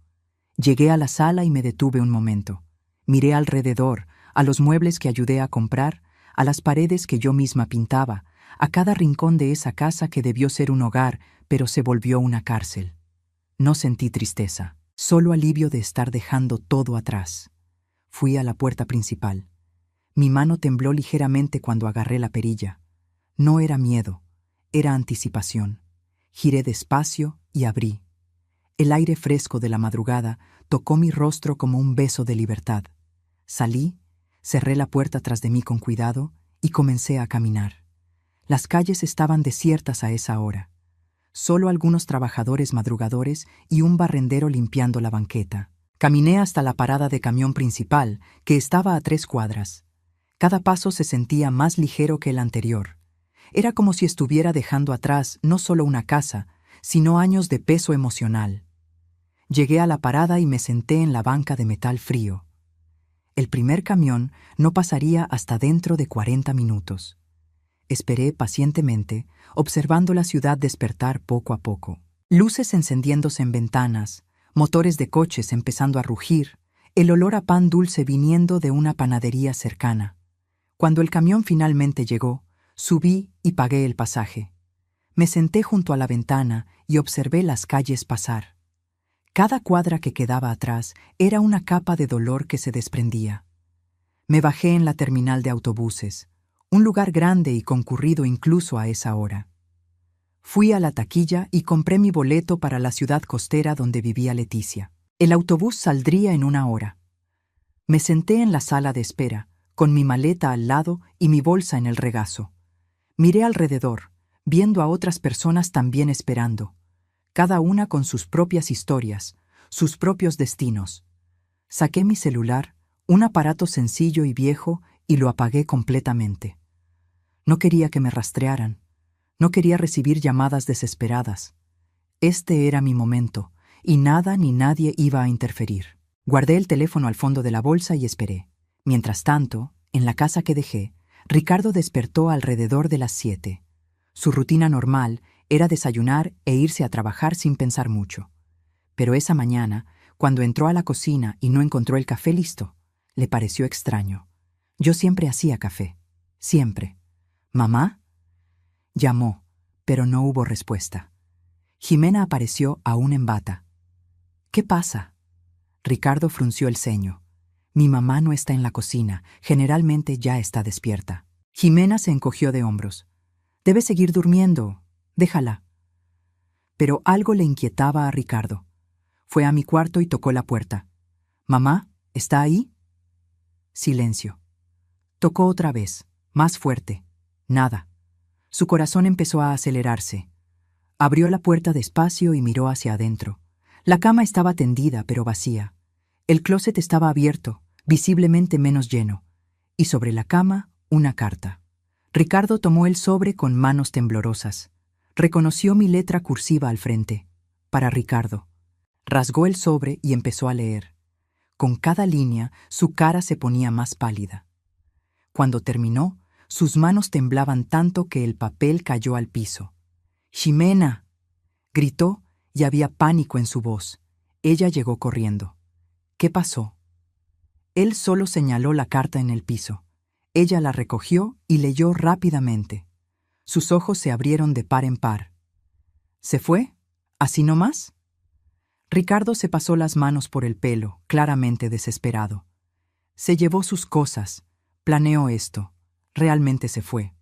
Llegué a la sala y me detuve un momento. Miré alrededor, a los muebles que ayudé a comprar, a las paredes que yo misma pintaba, a cada rincón de esa casa que debió ser un hogar, pero se volvió una cárcel. No sentí tristeza, solo alivio de estar dejando todo atrás. Fui a la puerta principal. Mi mano tembló ligeramente cuando agarré la perilla. No era miedo, era anticipación. Giré despacio y abrí. El aire fresco de la madrugada tocó mi rostro como un beso de libertad. Salí, cerré la puerta tras de mí con cuidado y comencé a caminar. Las calles estaban desiertas a esa hora. solo algunos trabajadores madrugadores y un barrendero limpiando la banqueta. Caminé hasta la parada de camión principal, que estaba a 3 cuadras. Cada paso se sentía más ligero que el anterior. Era como si estuviera dejando atrás no solo una casa, sino años de peso emocional. Llegué a la parada y me senté en la banca de metal frío. El primer camión no pasaría hasta dentro de 40 minutos. Esperé pacientemente, observando la ciudad despertar poco a poco. Luces encendiéndose en ventanas, motores de coches empezando a rugir, el olor a pan dulce viniendo de una panadería cercana. Cuando el camión finalmente llegó, subí y pagué el pasaje. Me senté junto a la ventana y observé las calles pasar. Cada cuadra que quedaba atrás era una capa de dolor que se desprendía. Me bajé en la terminal de autobuses, un lugar grande y concurrido incluso a esa hora. Fui a la taquilla y compré mi boleto para la ciudad costera donde vivía Leticia. El autobús saldría en 1 hora. Me senté en la sala de espera, con mi maleta al lado y mi bolsa en el regazo. Miré alrededor, viendo a otras personas también esperando, cada una con sus propias historias, sus propios destinos. Saqué mi celular, un aparato sencillo y viejo, y lo apagué completamente. No quería que me rastrearan. No quería recibir llamadas desesperadas. Este era mi momento, y nada ni nadie iba a interferir. Guardé el teléfono al fondo de la bolsa y esperé. Mientras tanto, en la casa que dejé, Ricardo despertó alrededor de las 7. Su rutina normal era desayunar e irse a trabajar sin pensar mucho. Pero esa mañana, cuando entró a la cocina y no encontró el café listo, le pareció extraño. Yo siempre hacía café. Siempre. ¿Mamá? Llamó, pero no hubo respuesta. Jimena apareció aún en bata. ¿Qué pasa? Ricardo frunció el ceño. Mi mamá no está en la cocina, generalmente ya está despierta. Jimena se encogió de hombros. Debe seguir durmiendo, déjala. Pero algo le inquietaba a Ricardo. Fue a mi cuarto y tocó la puerta. ¿Mamá? ¿Está ahí? Silencio. Tocó otra vez, más fuerte. Nada. Su corazón empezó a acelerarse. Abrió la puerta despacio y miró hacia adentro. La cama estaba tendida, pero vacía. El closet estaba abierto, visiblemente menos lleno, y sobre la cama, una carta. Ricardo tomó el sobre con manos temblorosas. Reconoció mi letra cursiva al frente. Para Ricardo. Rasgó el sobre y empezó a leer. Con cada línea, su cara se ponía más pálida. Cuando terminó, sus manos temblaban tanto que el papel cayó al piso. «¡Ximena!», gritó, y había pánico en su voz. Ella llegó corriendo. ¿Qué pasó? Él solo señaló la carta en el piso. Ella la recogió y leyó rápidamente. Sus ojos se abrieron de par en par. ¿Se fue? ¿Así nomás? Ricardo se pasó las manos por el pelo, claramente desesperado. Se llevó sus cosas, planeó esto. Realmente se fue.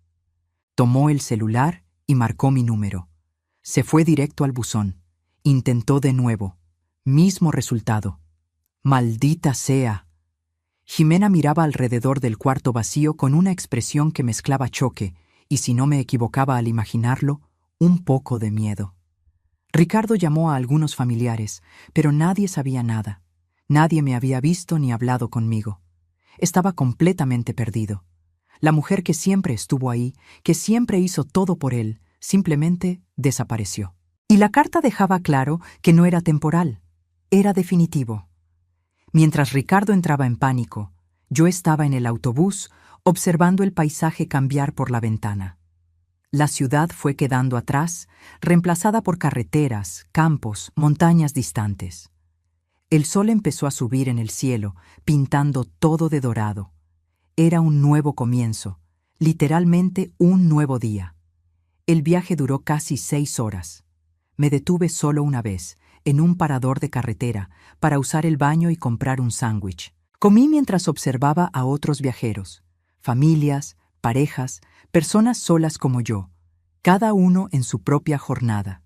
Tomó el celular y marcó mi número. Se fue directo al buzón. Intentó de nuevo. Mismo resultado. ¡Maldita sea! Jimena miraba alrededor del cuarto vacío con una expresión que mezclaba choque, y si no me equivocaba al imaginarlo, un poco de miedo. Ricardo llamó a algunos familiares, pero nadie sabía nada. Nadie me había visto ni hablado conmigo. Estaba completamente perdido. La mujer que siempre estuvo ahí, que siempre hizo todo por él, simplemente desapareció. Y la carta dejaba claro que no era temporal, era definitivo. Mientras Ricardo entraba en pánico, yo estaba en el autobús observando el paisaje cambiar por la ventana. La ciudad fue quedando atrás, reemplazada por carreteras, campos, montañas distantes. El sol empezó a subir en el cielo, pintando todo de dorado. Era un nuevo comienzo, literalmente un nuevo día. El viaje duró casi 6 horas. Me detuve solo una vez, en un parador de carretera, para usar el baño y comprar un sándwich. Comí mientras observaba a otros viajeros, familias, parejas, personas solas como yo, cada uno en su propia jornada.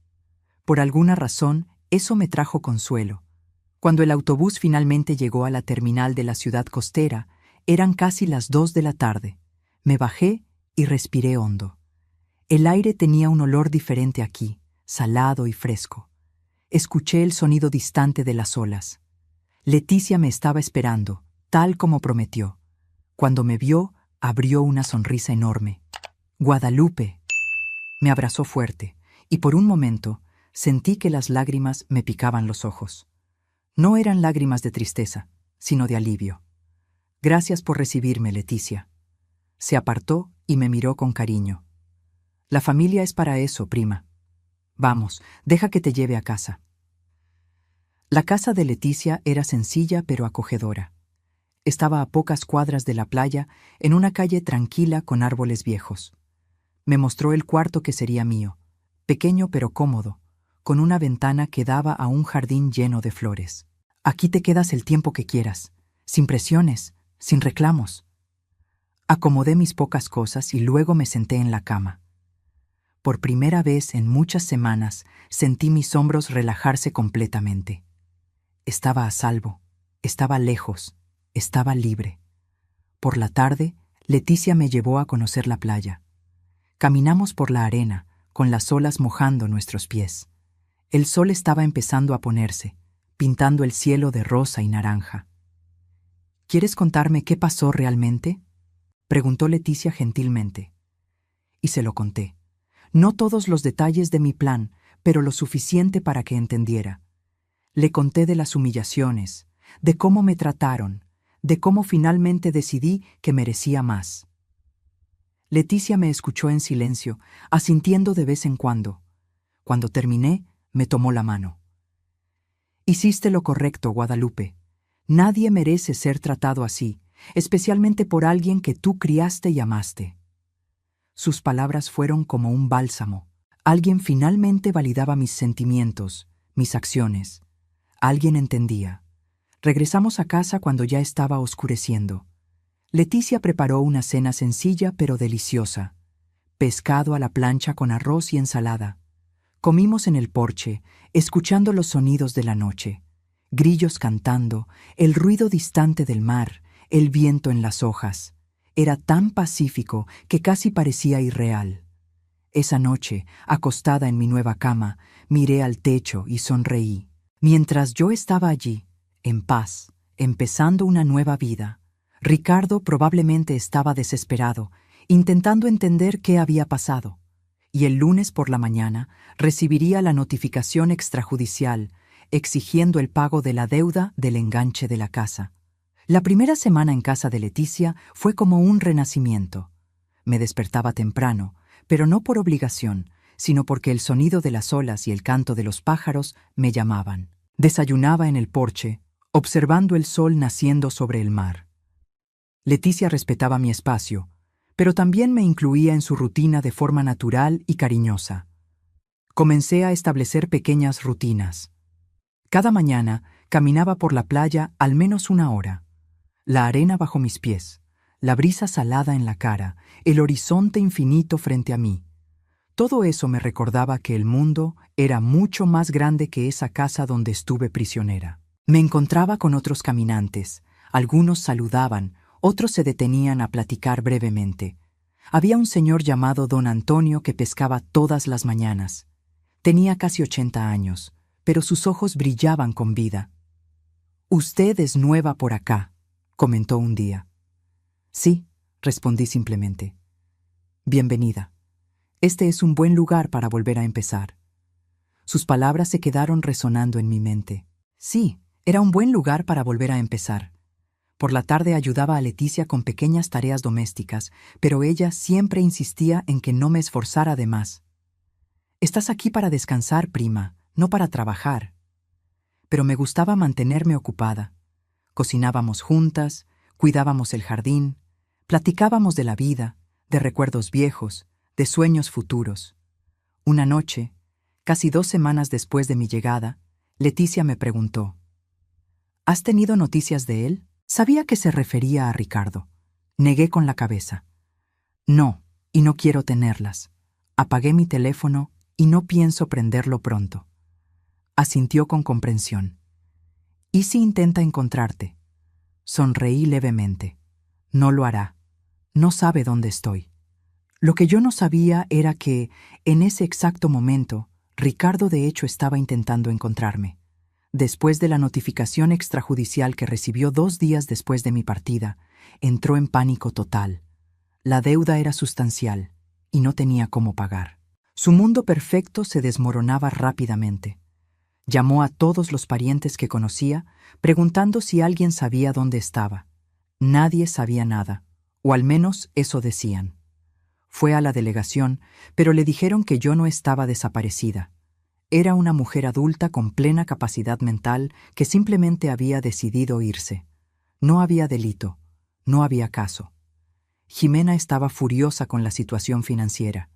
Por alguna razón, eso me trajo consuelo. Cuando el autobús finalmente llegó a la terminal de la ciudad costera, eran casi las 2 de la tarde. Me bajé y respiré hondo. El aire tenía un olor diferente aquí, salado y fresco. Escuché el sonido distante de las olas. Leticia me estaba esperando, tal como prometió. Cuando me vio, abrió una sonrisa enorme. «Guadalupe». Me abrazó fuerte, y por un momento sentí que las lágrimas me picaban los ojos. No eran lágrimas de tristeza, sino de alivio. «Gracias por recibirme, Leticia». Se apartó y me miró con cariño. «La familia es para eso, prima. Vamos, deja que te lleve a casa». La casa de Leticia era sencilla pero acogedora. Estaba a pocas cuadras de la playa, en una calle tranquila con árboles viejos. Me mostró el cuarto que sería mío, pequeño pero cómodo, con una ventana que daba a un jardín lleno de flores. «Aquí te quedas el tiempo que quieras, sin presiones, sin reclamos». Acomodé mis pocas cosas y luego me senté en la cama. Por primera vez en muchas semanas sentí mis hombros relajarse completamente. Estaba a salvo, estaba lejos, estaba libre. Por la tarde, Leticia me llevó a conocer la playa. Caminamos por la arena, con las olas mojando nuestros pies. El sol estaba empezando a ponerse, pintando el cielo de rosa y naranja. «¿Quieres contarme qué pasó realmente?», preguntó Leticia gentilmente. Y se lo conté. No todos los detalles de mi plan, pero lo suficiente para que entendiera. Le conté de las humillaciones, de cómo me trataron, de cómo finalmente decidí que merecía más. Leticia me escuchó en silencio, asintiendo de vez en cuando. Cuando terminé, me tomó la mano. «Hiciste lo correcto, Guadalupe. Nadie merece ser tratado así, especialmente por alguien que tú criaste y amaste». Sus palabras fueron como un bálsamo. Alguien finalmente validaba mis sentimientos, mis acciones. Alguien entendía. Regresamos a casa cuando ya estaba oscureciendo. Leticia preparó una cena sencilla pero deliciosa. Pescado a la plancha con arroz y ensalada. Comimos en el porche, escuchando los sonidos de la noche. Grillos cantando, el ruido distante del mar, el viento en las hojas. Era tan pacífico que casi parecía irreal. Esa noche, acostada en mi nueva cama, miré al techo y sonreí. Mientras yo estaba allí, en paz, empezando una nueva vida, Ricardo probablemente estaba desesperado, intentando entender qué había pasado. Y el lunes por la mañana recibiría la notificación extrajudicial exigiendo el pago de la deuda del enganche de la casa. La primera semana en casa de Leticia fue como un renacimiento. Me despertaba temprano, pero no por obligación, sino porque el sonido de las olas y el canto de los pájaros me llamaban. Desayunaba en el porche, observando el sol naciendo sobre el mar. Leticia respetaba mi espacio, pero también me incluía en su rutina de forma natural y cariñosa. Comencé a establecer pequeñas rutinas. Cada mañana caminaba por la playa al menos 1 hora. La arena bajo mis pies, la brisa salada en la cara, el horizonte infinito frente a mí. Todo eso me recordaba que el mundo era mucho más grande que esa casa donde estuve prisionera. Me encontraba con otros caminantes. Algunos saludaban, otros se detenían a platicar brevemente. Había un señor llamado Don Antonio que pescaba todas las mañanas. Tenía casi 80 años, pero sus ojos brillaban con vida. «Usted es nueva por acá», comentó un día. «Sí», respondí simplemente. «Bienvenida. Este es un buen lugar para volver a empezar». Sus palabras se quedaron resonando en mi mente. Sí, era un buen lugar para volver a empezar. Por la tarde ayudaba a Leticia con pequeñas tareas domésticas, pero ella siempre insistía en que no me esforzara de más. «Estás aquí para descansar, prima, no para trabajar». Pero me gustaba mantenerme ocupada. Cocinábamos juntas, cuidábamos el jardín, platicábamos de la vida, de recuerdos viejos, de sueños futuros. Una noche, casi 2 semanas después de mi llegada, Leticia me preguntó: «¿Has tenido noticias de él?». Sabía que se refería a Ricardo. Negué con la cabeza. «No, y no quiero tenerlas. Apagué mi teléfono y no pienso prenderlo pronto». Asintió con comprensión. «¿Y si intenta encontrarte?». Sonreí levemente. «No lo hará. No sabe dónde estoy». Lo que yo no sabía era que, en ese exacto momento, Ricardo de hecho estaba intentando encontrarme. Después de la notificación extrajudicial que recibió 2 días después de mi partida, entró en pánico total. La deuda era sustancial y no tenía cómo pagar. Su mundo perfecto se desmoronaba rápidamente. Llamó a todos los parientes que conocía, preguntando si alguien sabía dónde estaba. Nadie sabía nada, o al menos eso decían. Fue a la delegación, pero le dijeron que yo no estaba desaparecida. Era una mujer adulta con plena capacidad mental que simplemente había decidido irse. No había delito, no había caso. Jimena estaba furiosa con la situación financiera.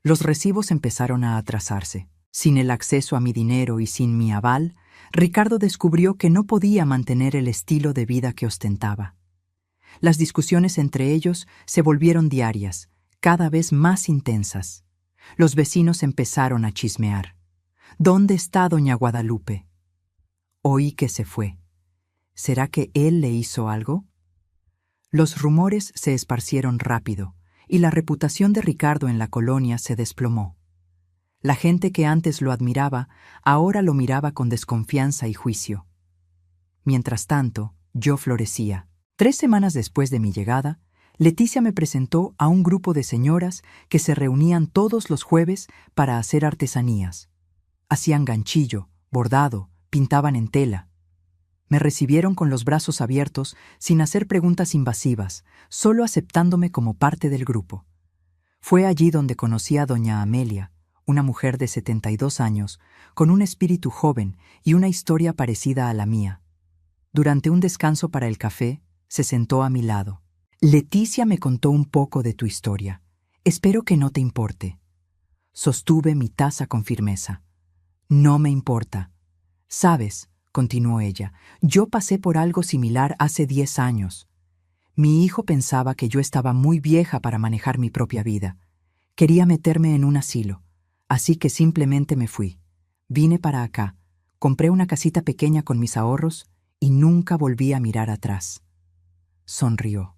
Los recibos empezaron a atrasarse. Sin el acceso a mi dinero y sin mi aval, Ricardo descubrió que no podía mantener el estilo de vida que ostentaba. Las discusiones entre ellos se volvieron diarias, cada vez más intensas. Los vecinos empezaron a chismear. ¿Dónde está doña Guadalupe? Oí que se fue. ¿Será que él le hizo algo? Los rumores se esparcieron rápido, y la reputación de Ricardo en la colonia se desplomó. La gente que antes lo admiraba, ahora lo miraba con desconfianza y juicio. Mientras tanto, yo florecía. 3 semanas después de mi llegada, Leticia me presentó a un grupo de señoras que se reunían todos los jueves para hacer artesanías. Hacían ganchillo, bordado, pintaban en tela. Me recibieron con los brazos abiertos, sin hacer preguntas invasivas, solo aceptándome como parte del grupo. Fue allí donde conocí a doña Amelia, una mujer de 72 años, con un espíritu joven y una historia parecida a la mía. Durante un descanso para el café, se sentó a mi lado. Leticia me contó un poco de tu historia. Espero que no te importe. Sostuve mi taza con firmeza. No me importa. Sabes, continuó ella, yo pasé por algo similar hace 10 años. Mi hijo pensaba que yo estaba muy vieja para manejar mi propia vida. Quería meterme en un asilo, así que simplemente me fui. Vine para acá, compré una casita pequeña con mis ahorros y nunca volví a mirar atrás. Sonrió.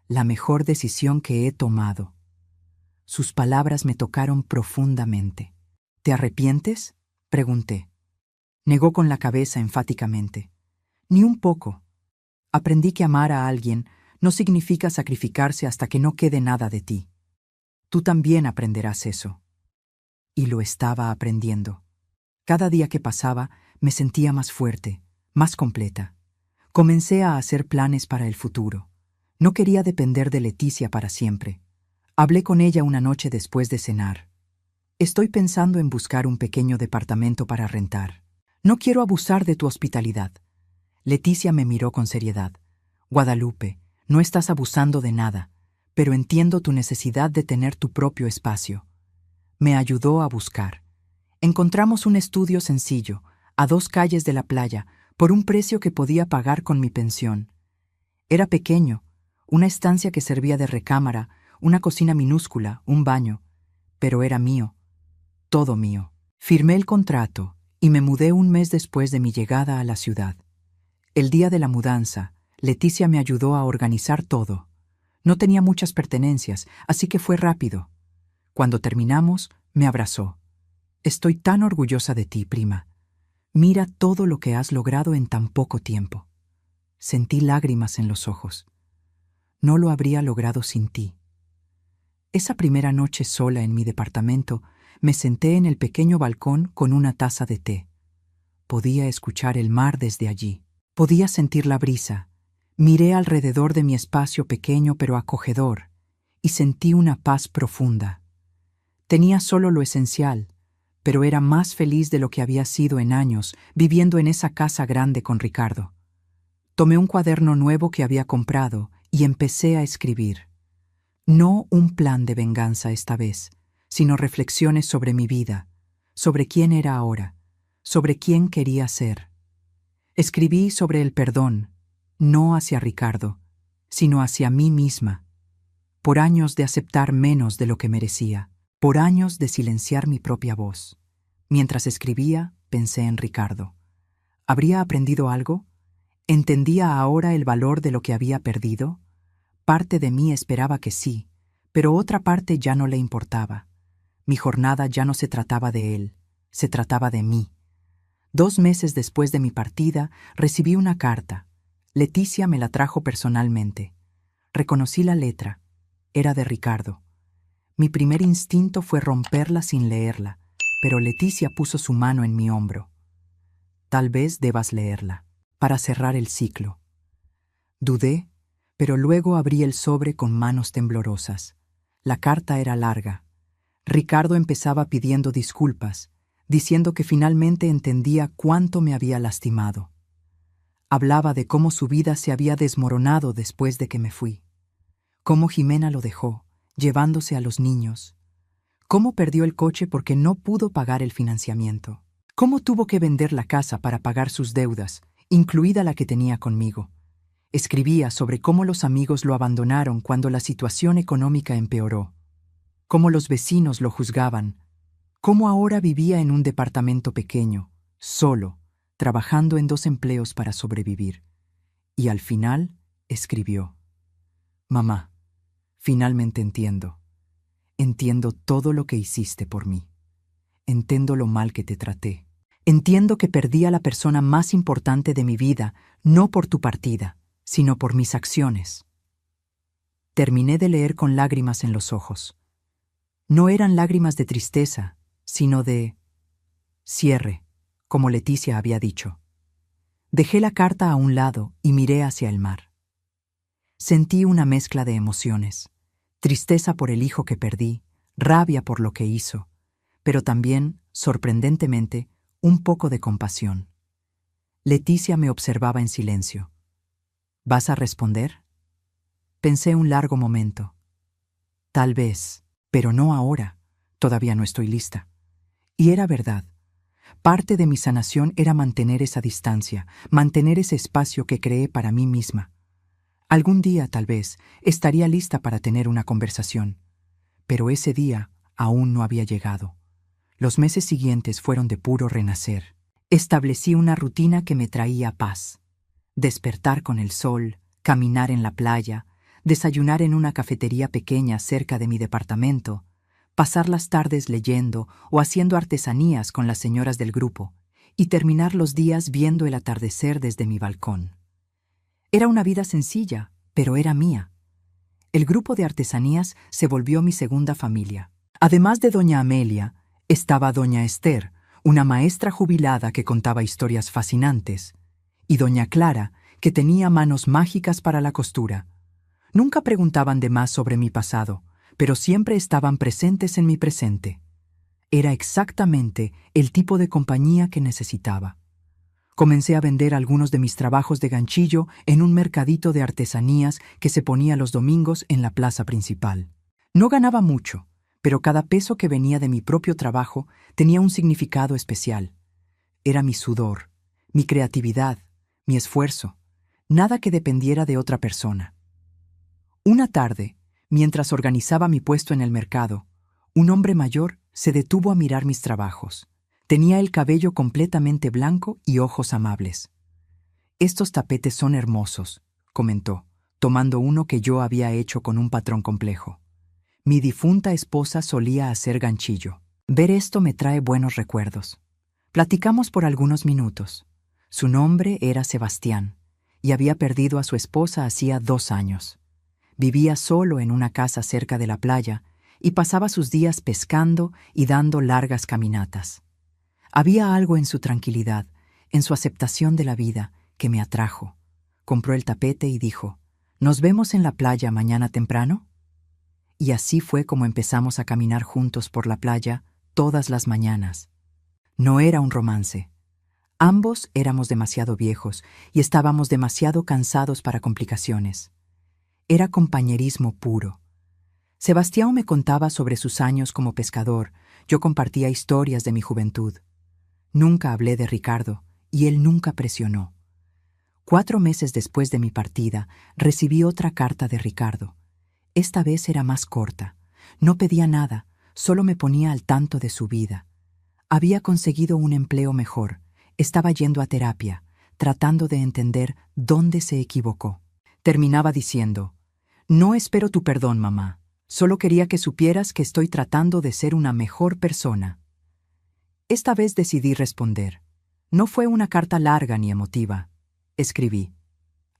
La mejor decisión que he tomado. Sus palabras me tocaron profundamente. ¿Te arrepientes?, pregunté. Negó con la cabeza enfáticamente. Ni un poco. Aprendí que amar a alguien no significa sacrificarse hasta que no quede nada de ti. Tú también aprenderás eso. Y lo estaba aprendiendo. Cada día que pasaba me sentía más fuerte, más completa. Comencé a hacer planes para el futuro. No quería depender de Leticia para siempre. Hablé con ella una noche después de cenar. Estoy pensando en buscar un pequeño departamento para rentar. No quiero abusar de tu hospitalidad. Leticia me miró con seriedad. Guadalupe, no estás abusando de nada, pero entiendo tu necesidad de tener tu propio espacio. Me ayudó a buscar. Encontramos un estudio sencillo, a 2 calles de la playa, por un precio que podía pagar con mi pensión. Era pequeño, una estancia que servía de recámara, una cocina minúscula, un baño, pero era mío, todo mío. Firmé el contrato y me mudé un mes después de mi llegada a la ciudad. El día de la mudanza, Leticia me ayudó a organizar todo. No tenía muchas pertenencias, así que fue rápido. Cuando terminamos, me abrazó. Estoy tan orgullosa de ti, prima. Mira todo lo que has logrado en tan poco tiempo. Sentí lágrimas en los ojos. No lo habría logrado sin ti. Esa primera noche sola en mi departamento, me senté en el pequeño balcón con una taza de té. Podía escuchar el mar desde allí. Podía sentir la brisa. Miré alrededor de mi espacio pequeño pero acogedor y sentí una paz profunda. Tenía solo lo esencial, pero era más feliz de lo que había sido en años viviendo en esa casa grande con Ricardo. Tomé un cuaderno nuevo que había comprado y empecé a escribir. No un plan de venganza esta vez, sino reflexiones sobre mi vida, sobre quién era ahora, sobre quién quería ser. Escribí sobre el perdón, no hacia Ricardo, sino hacia mí misma, por años de aceptar menos de lo que merecía, por años de silenciar mi propia voz. Mientras escribía, pensé en Ricardo. ¿Habría aprendido algo? ¿Entendía ahora el valor de lo que había perdido? Parte de mí esperaba que sí, pero otra parte ya no le importaba. Mi jornada ya no se trataba de él, se trataba de mí. 2 meses después de mi partida, recibí una carta. Leticia me la trajo personalmente. Reconocí la letra. Era de Ricardo. Mi primer instinto fue romperla sin leerla, pero Leticia puso su mano en mi hombro. Tal vez debas leerla, para cerrar el ciclo. Dudé, pero luego abrí el sobre con manos temblorosas. La carta era larga. Ricardo empezaba pidiendo disculpas, diciendo que finalmente entendía cuánto me había lastimado. Hablaba de cómo su vida se había desmoronado después de que me fui. Cómo Jimena lo dejó, llevándose a los niños. Cómo perdió el coche porque no pudo pagar el financiamiento. Cómo tuvo que vender la casa para pagar sus deudas, incluida la que tenía conmigo. Escribía sobre cómo los amigos lo abandonaron cuando la situación económica empeoró. Cómo los vecinos lo juzgaban. Cómo ahora vivía en un departamento pequeño, solo, trabajando en 2 empleos para sobrevivir. Y al final, escribió: Mamá, finalmente entiendo. Entiendo todo lo que hiciste por mí. Entiendo lo mal que te traté. Entiendo que perdí a la persona más importante de mi vida, no por tu partida, sino por mis acciones. Terminé de leer con lágrimas en los ojos. No eran lágrimas de tristeza, sino de cierre, como Leticia había dicho. Dejé la carta a un lado y miré hacia el mar. Sentí una mezcla de emociones: tristeza por el hijo que perdí, rabia por lo que hizo, pero también, sorprendentemente, un poco de compasión. Leticia me observaba en silencio. ¿Vas a responder? Pensé un largo momento. Tal vez, pero no ahora. Todavía no estoy lista. Y era verdad. Parte de mi sanación era mantener esa distancia, mantener ese espacio que creé para mí misma. Algún día, tal vez, estaría lista para tener una conversación. Pero ese día aún no había llegado. Los meses siguientes fueron de puro renacer. Establecí una rutina que me traía paz. Despertar con el sol, caminar en la playa, desayunar en una cafetería pequeña cerca de mi departamento, pasar las tardes leyendo o haciendo artesanías con las señoras del grupo y terminar los días viendo el atardecer desde mi balcón. Era una vida sencilla, pero era mía. El grupo de artesanías se volvió mi segunda familia. Además de doña Amelia, estaba doña Esther, una maestra jubilada que contaba historias fascinantes, y doña Clara, que tenía manos mágicas para la costura. Nunca preguntaban de más sobre mi pasado, pero siempre estaban presentes en mi presente. Era exactamente el tipo de compañía que necesitaba. Comencé a vender algunos de mis trabajos de ganchillo en un mercadito de artesanías que se ponía los domingos en la plaza principal. No ganaba mucho, pero cada peso que venía de mi propio trabajo tenía un significado especial. Era mi sudor, mi creatividad, mi esfuerzo, nada que dependiera de otra persona. Una tarde, mientras organizaba mi puesto en el mercado, un hombre mayor se detuvo a mirar mis trabajos. Tenía el cabello completamente blanco y ojos amables. «Estos tapetes son hermosos», comentó, tomando uno que yo había hecho con un patrón complejo. «Mi difunta esposa solía hacer ganchillo. Ver esto me trae buenos recuerdos». Platicamos por algunos minutos. Su nombre era Sebastián, y había perdido a su esposa hacía 2 años. Vivía solo en una casa cerca de la playa y pasaba sus días pescando y dando largas caminatas. Había algo en su tranquilidad, en su aceptación de la vida, que me atrajo. Compró el tapete y dijo: «¿Nos vemos en la playa mañana temprano?» Y así fue como empezamos a caminar juntos por la playa todas las mañanas. No era un romance. Ambos éramos demasiado viejos y estábamos demasiado cansados para complicaciones. Era compañerismo puro. Sebastián me contaba sobre sus años como pescador, yo compartía historias de mi juventud. Nunca hablé de Ricardo, y él nunca presionó. 4 meses después de mi partida, recibí otra carta de Ricardo. Esta vez era más corta. No pedía nada, solo me ponía al tanto de su vida. Había conseguido un empleo mejor, estaba yendo a terapia, tratando de entender dónde se equivocó. Terminaba diciendo: «No espero tu perdón, mamá. Solo quería que supieras que estoy tratando de ser una mejor persona. Esta vez decidí responder. No fue una carta larga ni emotiva. Escribí: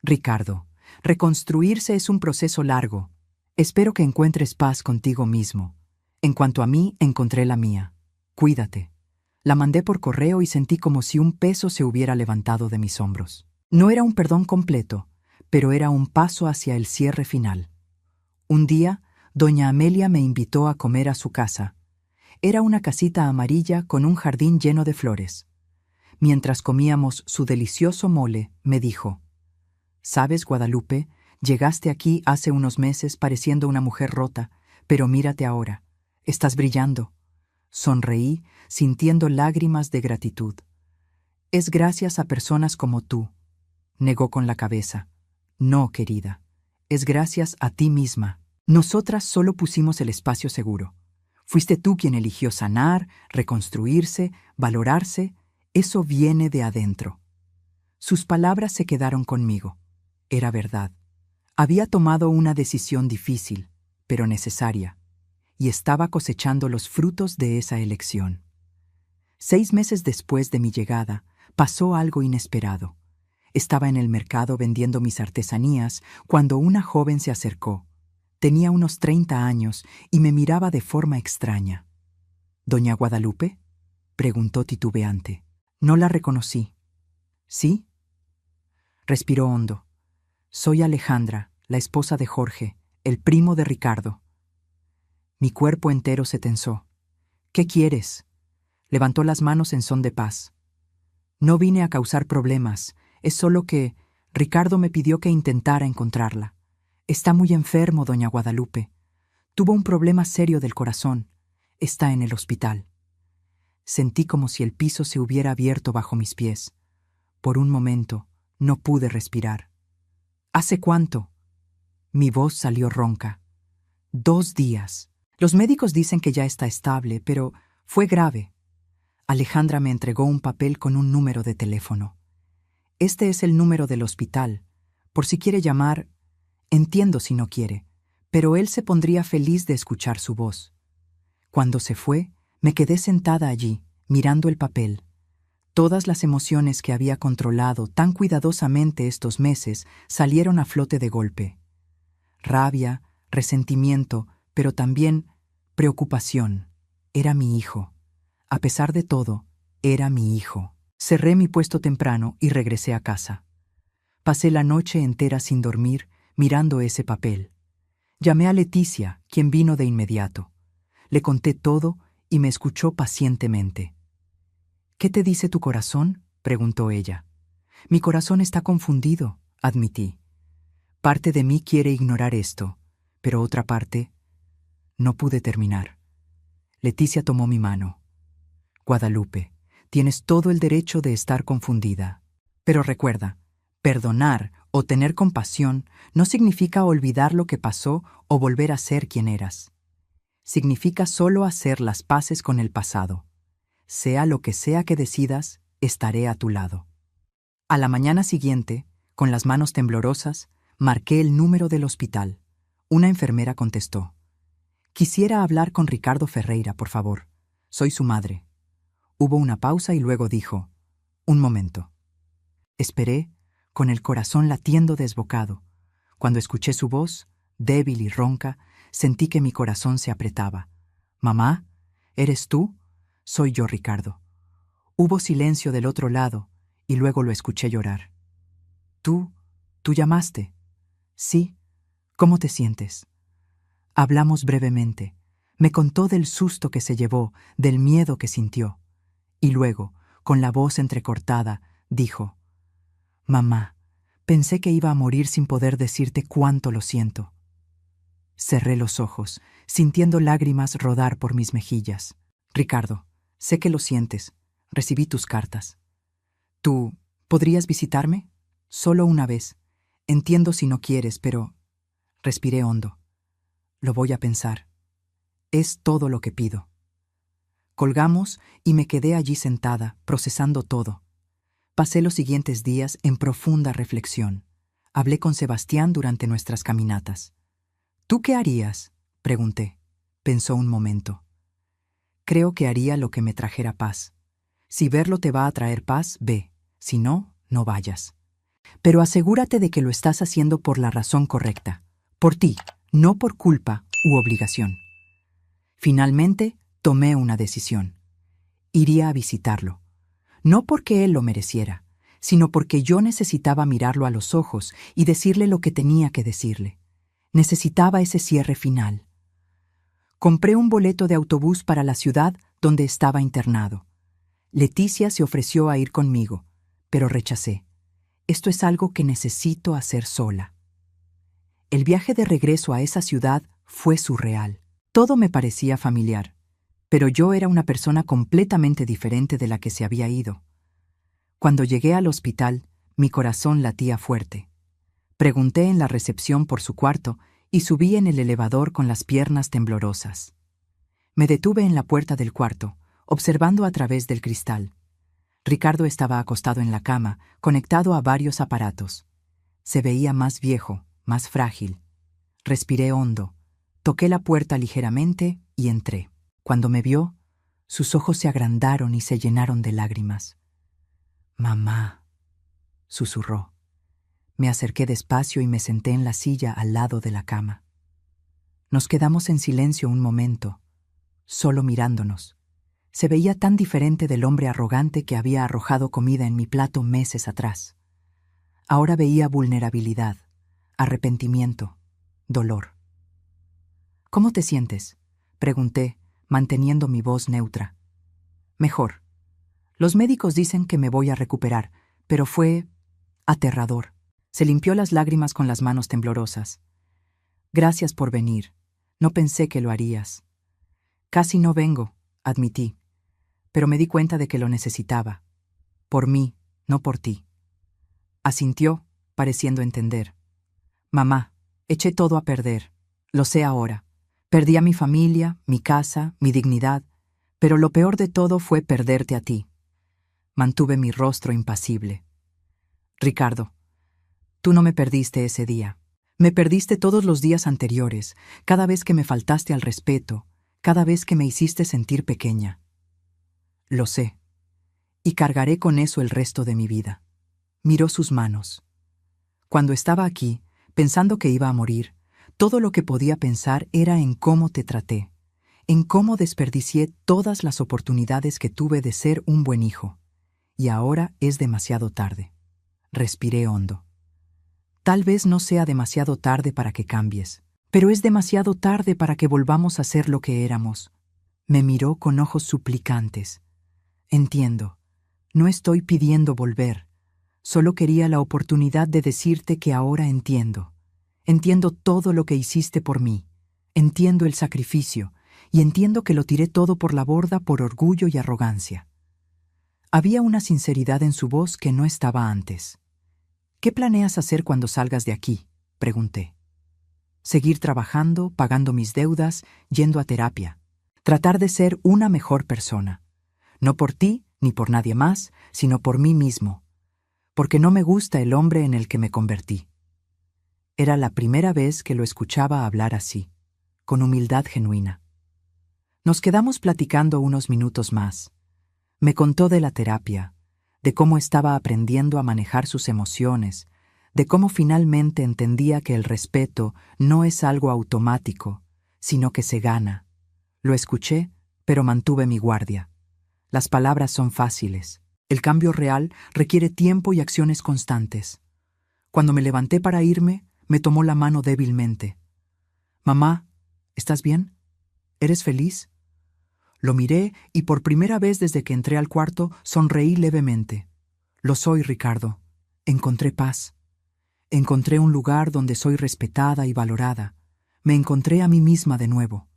Ricardo, reconstruirse es un proceso largo. Espero que encuentres paz contigo mismo. En cuanto a mí, encontré la mía. Cuídate. La mandé por correo y sentí como si un peso se hubiera levantado de mis hombros. No era un perdón completo, pero era un paso hacia el cierre final. Un día, doña Amelia me invitó a comer a su casa. Era una casita amarilla con un jardín lleno de flores. Mientras comíamos su delicioso mole, me dijo: «¿Sabes, Guadalupe? Llegaste aquí hace unos meses pareciendo una mujer rota, pero mírate ahora. Estás brillando». Sonreí, sintiendo lágrimas de gratitud. «Es gracias a personas como tú», negó con la cabeza. «No, querida. Es gracias a ti misma. Nosotras solo pusimos el espacio seguro. Fuiste tú quien eligió sanar, reconstruirse, valorarse. Eso viene de adentro». Sus palabras se quedaron conmigo. Era verdad. Había tomado una decisión difícil, pero necesaria, y estaba cosechando los frutos de esa elección. 6 meses después de mi llegada, pasó algo inesperado. Estaba en el mercado vendiendo mis artesanías cuando una joven se acercó. Tenía unos 30 años y me miraba de forma extraña. «¿Doña Guadalupe?», preguntó titubeante. No la reconocí. «¿Sí?». Respiró hondo. «Soy Alejandra, la esposa de Jorge, el primo de Ricardo». Mi cuerpo entero se tensó. «¿Qué quieres?». Levantó las manos en son de paz. «No vine a causar problemas, es solo que Ricardo me pidió que intentara encontrarla. Está muy enfermo, doña Guadalupe. Tuvo un problema serio del corazón. Está en el hospital». Sentí como si el piso se hubiera abierto bajo mis pies. Por un momento, no pude respirar. «¿Hace cuánto?». Mi voz salió ronca. 2 días. Los médicos dicen que ya está estable, pero fue grave. Alejandra me entregó un papel con un número de teléfono. «Este es el número del hospital. Por si quiere llamar, entiendo si no quiere, pero él se pondría feliz de escuchar su voz». Cuando se fue, me quedé sentada allí, mirando el papel. Todas las emociones que había controlado tan cuidadosamente estos meses salieron a flote de golpe. Rabia, resentimiento, pero también preocupación. Era mi hijo. A pesar de todo, era mi hijo. Cerré mi puesto temprano y regresé a casa. Pasé la noche entera sin dormir, mirando ese papel. Llamé a Leticia, quien vino de inmediato. Le conté todo y me escuchó pacientemente. «¿Qué te dice tu corazón?», preguntó ella. «Mi corazón está confundido», admití. «Parte de mí quiere ignorar esto, pero otra parte…». No pude terminar. Leticia tomó mi mano. «Guadalupe, tienes todo el derecho de estar confundida. Pero recuerda, perdonar o tener compasión no significa olvidar lo que pasó o volver a ser quien eras. Significa solo hacer las paces con el pasado. Sea lo que sea que decidas, estaré a tu lado». A la mañana siguiente, con las manos temblorosas, marqué el número del hospital. Una enfermera contestó: «Quisiera hablar con Ricardo Ferreira, por favor. Soy su madre». Hubo una pausa y luego dijo: «Un momento». Esperé, con el corazón latiendo desbocado. Cuando escuché su voz, débil y ronca, sentí que mi corazón se apretaba. «Mamá, ¿eres tú?». «Soy yo, Ricardo». Hubo silencio del otro lado y luego lo escuché llorar. «¿Tú llamaste?». «Sí. ¿Cómo te sientes?». Hablamos brevemente. Me contó del susto que se llevó, del miedo que sintió. Y luego, con la voz entrecortada, dijo: «Mamá, pensé que iba a morir sin poder decirte cuánto lo siento». Cerré los ojos, sintiendo lágrimas rodar por mis mejillas. «Ricardo, sé que lo sientes. Recibí tus cartas. ¿Tú podrías visitarme? Solo una vez. Entiendo si no quieres, pero…». Respiré hondo. «Lo voy a pensar. Es todo lo que pido». Colgamos y me quedé allí sentada, procesando todo. Pasé los siguientes días en profunda reflexión. Hablé con Sebastián durante nuestras caminatas. «¿Tú qué harías?», Pregunté. Pensó un momento. Creo que haría lo que me trajera paz. Si verlo te va a traer paz, ve. Si no, no vayas. Pero asegúrate de que lo estás haciendo por la razón correcta. Por ti, no por culpa u obligación. Finalmente, tomé una decisión. Iría a visitarlo. No porque él lo mereciera, sino porque yo necesitaba mirarlo a los ojos y decirle lo que tenía que decirle. Necesitaba ese cierre final. Compré un boleto de autobús para la ciudad donde estaba internado. Leticia se ofreció a ir conmigo, pero rechacé. Esto es algo que necesito hacer sola. El viaje de regreso a esa ciudad fue surreal. Todo me parecía familiar, pero yo era una persona completamente diferente de la que se había ido. Cuando llegué al hospital, mi corazón latía fuerte. Pregunté en la recepción por su cuarto y subí en el elevador con las piernas temblorosas. Me detuve en la puerta del cuarto, observando a través del cristal. Ricardo estaba acostado en la cama, conectado a varios aparatos. Se veía más viejo, más frágil. Respiré hondo, toqué la puerta ligeramente y entré. Cuando me vio, sus ojos se agrandaron y se llenaron de lágrimas. «Mamá», susurró. Me acerqué despacio y me senté en la silla al lado de la cama. Nos quedamos en silencio un momento, solo mirándonos. Se veía tan diferente del hombre arrogante que había arrojado comida en mi plato meses atrás. Ahora veía vulnerabilidad, arrepentimiento, dolor. «¿Cómo te sientes?», pregunté, manteniendo mi voz neutra. «Mejor. Los médicos dicen que me voy a recuperar, pero fue aterrador». Se limpió las lágrimas con las manos temblorosas. «Gracias por venir. No pensé que lo harías». «Casi no vengo», admití, pero me di cuenta de que lo necesitaba. Por mí, no por ti. Asintió, pareciendo entender. «Mamá, eché todo a perder. Lo sé ahora. Perdí a mi familia, mi casa, mi dignidad, pero lo peor de todo fue perderte a ti». Mantuve mi rostro impasible. «Ricardo, tú no me perdiste ese día. Me perdiste todos los días anteriores, cada vez que me faltaste al respeto, cada vez que me hiciste sentir pequeña». «Lo sé, y cargaré con eso el resto de mi vida». Miró sus manos. «Cuando estaba aquí, pensando que iba a morir, todo lo que podía pensar era en cómo te traté, en cómo desperdicié todas las oportunidades que tuve de ser un buen hijo. Y ahora es demasiado tarde». Respiré hondo. «Tal vez no sea demasiado tarde para que cambies, pero es demasiado tarde para que volvamos a ser lo que éramos». Me miró con ojos suplicantes. «Entiendo. No estoy pidiendo volver. Solo quería la oportunidad de decirte que ahora entiendo. Entiendo todo lo que hiciste por mí. Entiendo el sacrificio, y entiendo que lo tiré todo por la borda por orgullo y arrogancia». Había una sinceridad en su voz que no estaba antes. «¿Qué planeas hacer cuando salgas de aquí?», pregunté. «Seguir trabajando, pagando mis deudas, yendo a terapia. Tratar de ser una mejor persona. No por ti ni por nadie más, sino por mí mismo. Porque no me gusta el hombre en el que me convertí». Era la primera vez que lo escuchaba hablar así, con humildad genuina. Nos quedamos platicando unos minutos más. Me contó de la terapia, de cómo estaba aprendiendo a manejar sus emociones, de cómo finalmente entendía que el respeto no es algo automático, sino que se gana. Lo escuché, pero mantuve mi guardia. Las palabras son fáciles. El cambio real requiere tiempo y acciones constantes. Cuando me levanté para irme, me tomó la mano débilmente. «Mamá, ¿estás bien? ¿Eres feliz?». Lo miré y por primera vez desde que entré al cuarto sonreí levemente. «Lo soy, Ricardo. Encontré paz. Encontré un lugar donde soy respetada y valorada. Me encontré a mí misma de nuevo».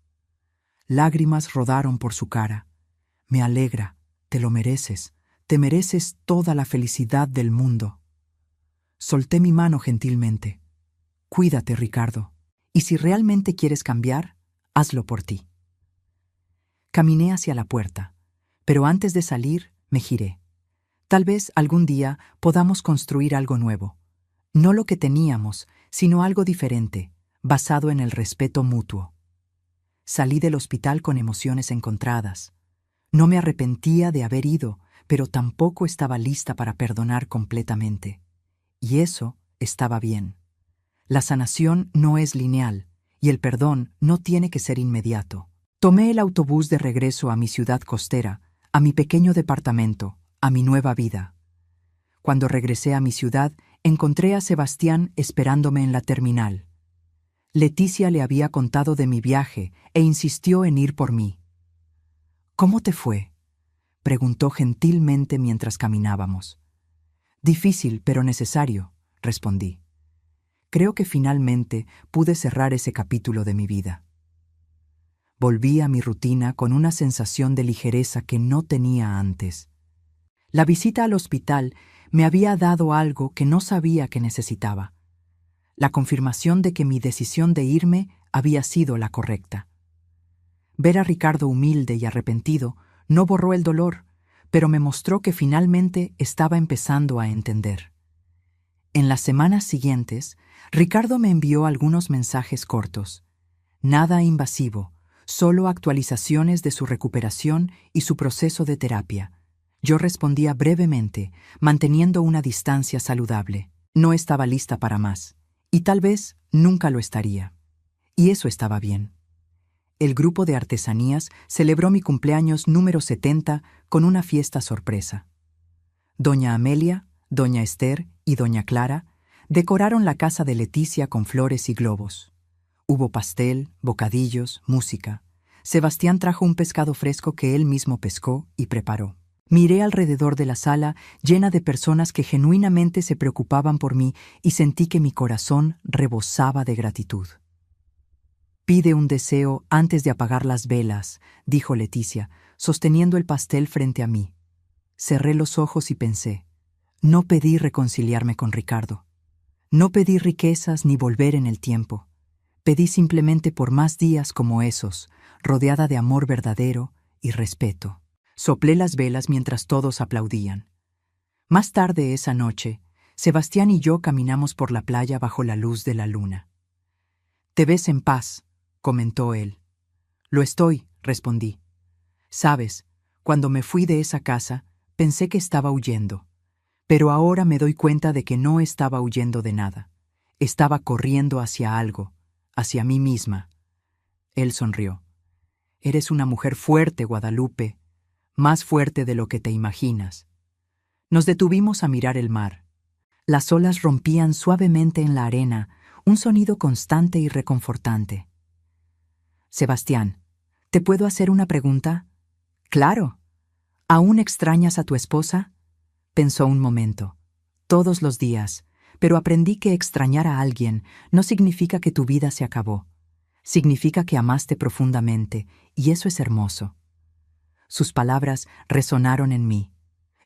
Lágrimas rodaron por su cara. «Me alegra. Te lo mereces. Te mereces toda la felicidad del mundo». Solté mi mano gentilmente. «Cuídate, Ricardo. Y si realmente quieres cambiar, hazlo por ti». Caminé hacia la puerta, pero antes de salir me giré. Tal vez algún día podamos construir algo nuevo. No lo que teníamos, sino algo diferente, basado en el respeto mutuo. Salí del hospital con emociones encontradas. No me arrepentía de haber ido, pero tampoco estaba lista para perdonar completamente. Y eso estaba bien. La sanación no es lineal, y el perdón no tiene que ser inmediato. Tomé el autobús de regreso a mi ciudad costera, a mi pequeño departamento, a mi nueva vida. Cuando regresé a mi ciudad, encontré a Sebastián esperándome en la terminal. Leticia le había contado de mi viaje e insistió en ir por mí. «¿Cómo te fue?», preguntó gentilmente mientras caminábamos. «Difícil, pero necesario», respondí. Creo que finalmente pude cerrar ese capítulo de mi vida. Volví a mi rutina con una sensación de ligereza que no tenía antes. La visita al hospital me había dado algo que no sabía que necesitaba: la confirmación de que mi decisión de irme había sido la correcta. Ver a Ricardo humilde y arrepentido no borró el dolor, pero me mostró que finalmente estaba empezando a entender. En las semanas siguientes, Ricardo me envió algunos mensajes cortos. Nada invasivo, solo actualizaciones de su recuperación y su proceso de terapia. Yo respondía brevemente, manteniendo una distancia saludable. No estaba lista para más, y tal vez nunca lo estaría. Y eso estaba bien. El grupo de artesanías celebró mi cumpleaños número 70 con una fiesta sorpresa. Doña Amelia, doña Esther y doña Clara decoraron la casa de Leticia con flores y globos. Hubo pastel, bocadillos, música. Sebastián trajo un pescado fresco que él mismo pescó y preparó. Miré alrededor de la sala llena de personas que genuinamente se preocupaban por mí y sentí que mi corazón rebosaba de gratitud. «Pide un deseo antes de apagar las velas», dijo Leticia, sosteniendo el pastel frente a mí. Cerré los ojos y pensé: no pedí reconciliarme con Ricardo. No pedí riquezas ni volver en el tiempo. Pedí simplemente por más días como esos, rodeada de amor verdadero y respeto. Soplé las velas mientras todos aplaudían. Más tarde esa noche, Sebastián y yo caminamos por la playa bajo la luz de la luna. «Te ves en paz», comentó él. «Lo estoy», respondí. «Sabes, cuando me fui de esa casa, pensé que estaba huyendo. Pero ahora me doy cuenta de que no estaba huyendo de nada. Estaba corriendo hacia algo, hacia mí misma». Él sonrió. «Eres una mujer fuerte, Guadalupe, más fuerte de lo que te imaginas». Nos detuvimos a mirar el mar. Las olas rompían suavemente en la arena, un sonido constante y reconfortante. «Sebastián, ¿te puedo hacer una pregunta?» «Claro. ¿Aún extrañas a tu esposa?» Pensó un momento. «Todos los días, pero aprendí que extrañar a alguien no significa que tu vida se acabó. Significa que amaste profundamente, y eso es hermoso». Sus palabras resonaron en mí.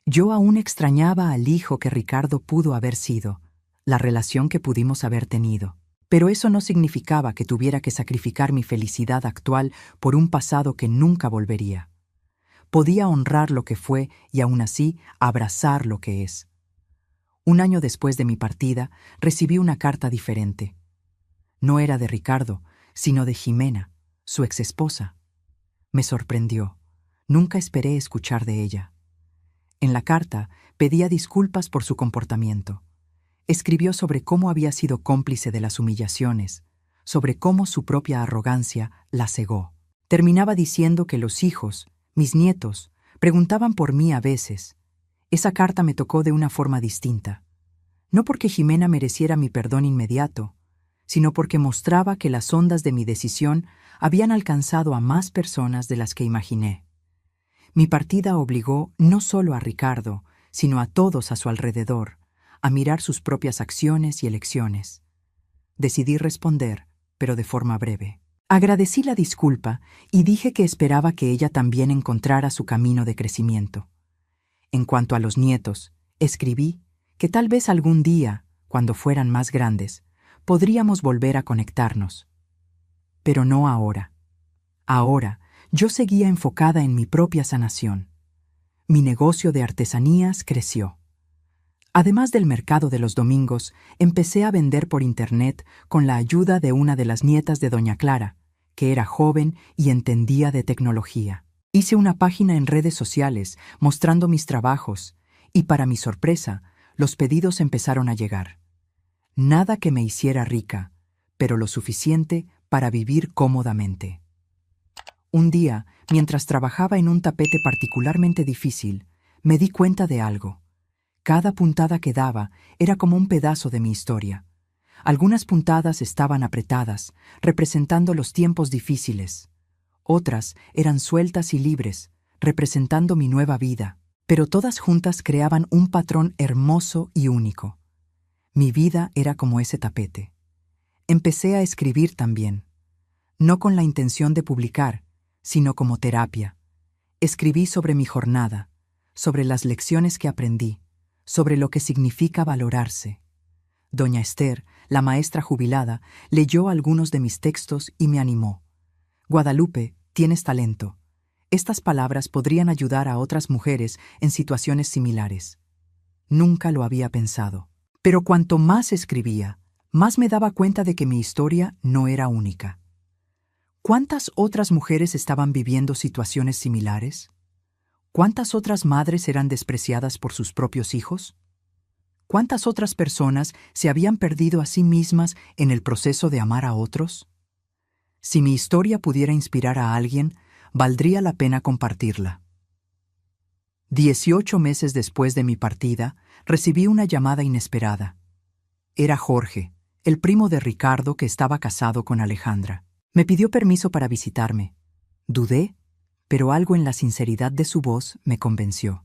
Yo aún extrañaba al hijo que Ricardo pudo haber sido, la relación que pudimos haber tenido. Pero eso no significaba que tuviera que sacrificar mi felicidad actual por un pasado que nunca volvería. Podía honrar lo que fue y aún así abrazar lo que es. Un año después de mi partida, recibí una carta diferente. No era de Ricardo, sino de Jimena, su exesposa. Me sorprendió. Nunca esperé escuchar de ella. En la carta pedía disculpas por su comportamiento. Escribió sobre cómo había sido cómplice de las humillaciones, sobre cómo su propia arrogancia la cegó. Terminaba diciendo que los hijos, mis nietos, preguntaban por mí a veces. Esa carta me tocó de una forma distinta. No porque Jimena mereciera mi perdón inmediato, sino porque mostraba que las ondas de mi decisión habían alcanzado a más personas de las que imaginé. Mi partida obligó no solo a Ricardo, sino a todos a su alrededor, a mirar sus propias acciones y elecciones. Decidí responder, pero de forma breve. Agradecí la disculpa y dije que esperaba que ella también encontrara su camino de crecimiento. En cuanto a los nietos, escribí que tal vez algún día, cuando fueran más grandes, podríamos volver a conectarnos. Pero no ahora. Ahora, yo seguía enfocada en mi propia sanación. Mi negocio de artesanías creció. Además del mercado de los domingos, empecé a vender por internet con la ayuda de una de las nietas de doña Clara, que era joven y entendía de tecnología. Hice una página en redes sociales mostrando mis trabajos y, para mi sorpresa, los pedidos empezaron a llegar. Nada que me hiciera rica, pero lo suficiente para vivir cómodamente. Un día, mientras trabajaba en un tapete particularmente difícil, me di cuenta de algo. Cada puntada que daba era como un pedazo de mi historia. Algunas puntadas estaban apretadas, representando los tiempos difíciles. Otras eran sueltas y libres, representando mi nueva vida. Pero todas juntas creaban un patrón hermoso y único. Mi vida era como ese tapete. Empecé a escribir también, no con la intención de publicar, sino como terapia. Escribí sobre mi jornada, sobre las lecciones que aprendí, sobre lo que significa valorarse. Doña Esther, la maestra jubilada, leyó algunos de mis textos y me animó. Guadalupe, tienes talento. Estas palabras podrían ayudar a otras mujeres en situaciones similares. Nunca lo había pensado. Pero cuanto más escribía, más me daba cuenta de que mi historia no era única. ¿Cuántas otras mujeres estaban viviendo situaciones similares? ¿Cuántas otras madres eran despreciadas por sus propios hijos? ¿Cuántas otras personas se habían perdido a sí mismas en el proceso de amar a otros? Si mi historia pudiera inspirar a alguien, valdría la pena compartirla. 18 meses después de mi partida, recibí una llamada inesperada. Era Jorge, el primo de Ricardo que estaba casado con Alejandra. Me pidió permiso para visitarme. Dudé, pero algo en la sinceridad de su voz me convenció.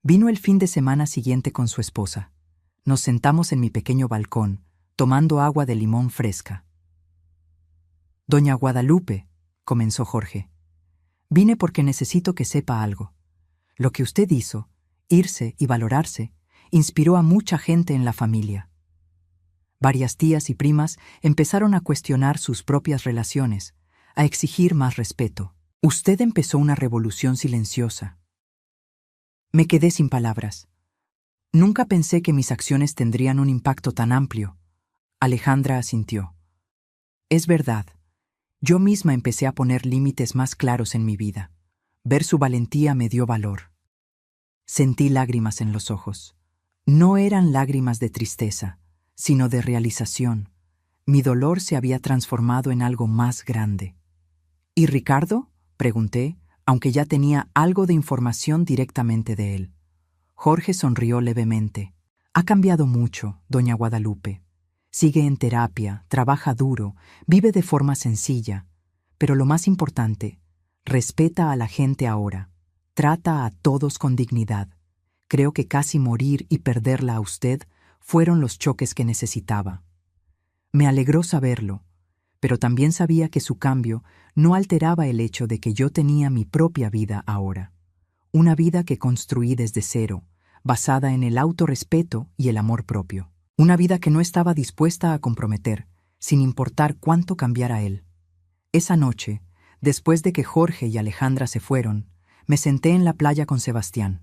Vino el fin de semana siguiente con su esposa. Nos sentamos en mi pequeño balcón, tomando agua de limón fresca. Doña Guadalupe, comenzó Jorge, vine porque necesito que sepa algo. Lo que usted hizo, irse y valorarse, inspiró a mucha gente en la familia. Varias tías y primas empezaron a cuestionar sus propias relaciones, a exigir más respeto. Usted empezó una revolución silenciosa. Me quedé sin palabras. Nunca pensé que mis acciones tendrían un impacto tan amplio. Alejandra asintió. Es verdad. Yo misma empecé a poner límites más claros en mi vida. Ver su valentía me dio valor. Sentí lágrimas en los ojos. No eran lágrimas de tristeza, sino de realización. Mi dolor se había transformado en algo más grande. ¿Y Ricardo?, pregunté, aunque ya tenía algo de información directamente de él. Jorge sonrió levemente. Ha cambiado mucho, doña Guadalupe. Sigue en terapia, trabaja duro, vive de forma sencilla. Pero lo más importante, respeta a la gente ahora. Trata a todos con dignidad. Creo que casi morir y perderla a usted fueron los choques que necesitaba. Me alegró saberlo, pero también sabía que su cambio no alteraba el hecho de que yo tenía mi propia vida ahora. Una vida que construí desde cero, basada en el autorrespeto y el amor propio. Una vida que no estaba dispuesta a comprometer, sin importar cuánto cambiara él. Esa noche, después de que Jorge y Alejandra se fueron, me senté en la playa con Sebastián.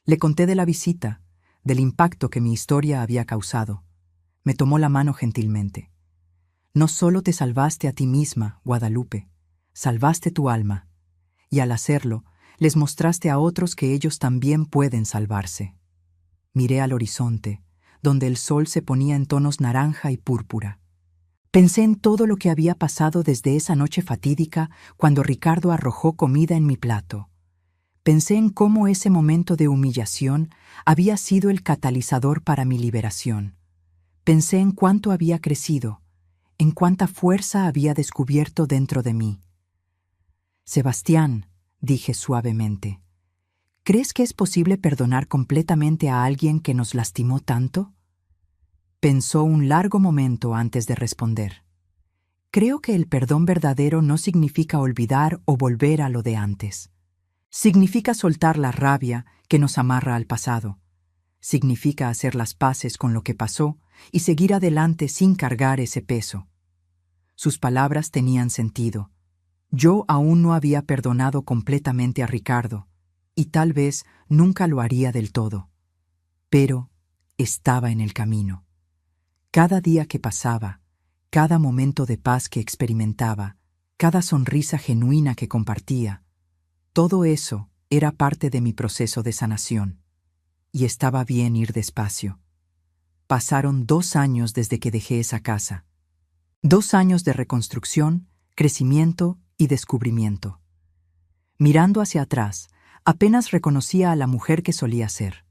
Le conté de la visita, del impacto que mi historia había causado. Me tomó la mano gentilmente. No solo te salvaste a ti misma, Guadalupe, salvaste tu alma, y al hacerlo, les mostraste a otros que ellos también pueden salvarse. Miré al horizonte, donde el sol se ponía en tonos naranja y púrpura. Pensé en todo lo que había pasado desde esa noche fatídica cuando Ricardo arrojó comida en mi plato. Pensé en cómo ese momento de humillación había sido el catalizador para mi liberación. Pensé en cuánto había crecido, en cuánta fuerza había descubierto dentro de mí. Sebastián, dije suavemente, ¿crees que es posible perdonar completamente a alguien que nos lastimó tanto? Pensó un largo momento antes de responder. Creo que el perdón verdadero no significa olvidar o volver a lo de antes. Significa soltar la rabia que nos amarra al pasado. Significa hacer las paces con lo que pasó y seguir adelante sin cargar ese peso. Sus palabras tenían sentido. Yo aún no había perdonado completamente a Ricardo, y tal vez nunca lo haría del todo. Pero estaba en el camino. Cada día que pasaba, cada momento de paz que experimentaba, cada sonrisa genuina que compartía, todo eso era parte de mi proceso de sanación. Y estaba bien ir despacio. Pasaron 2 años desde que dejé esa casa. 2 años de reconstrucción, crecimiento y descubrimiento. Mirando hacia atrás, apenas reconocía a la mujer que solía ser.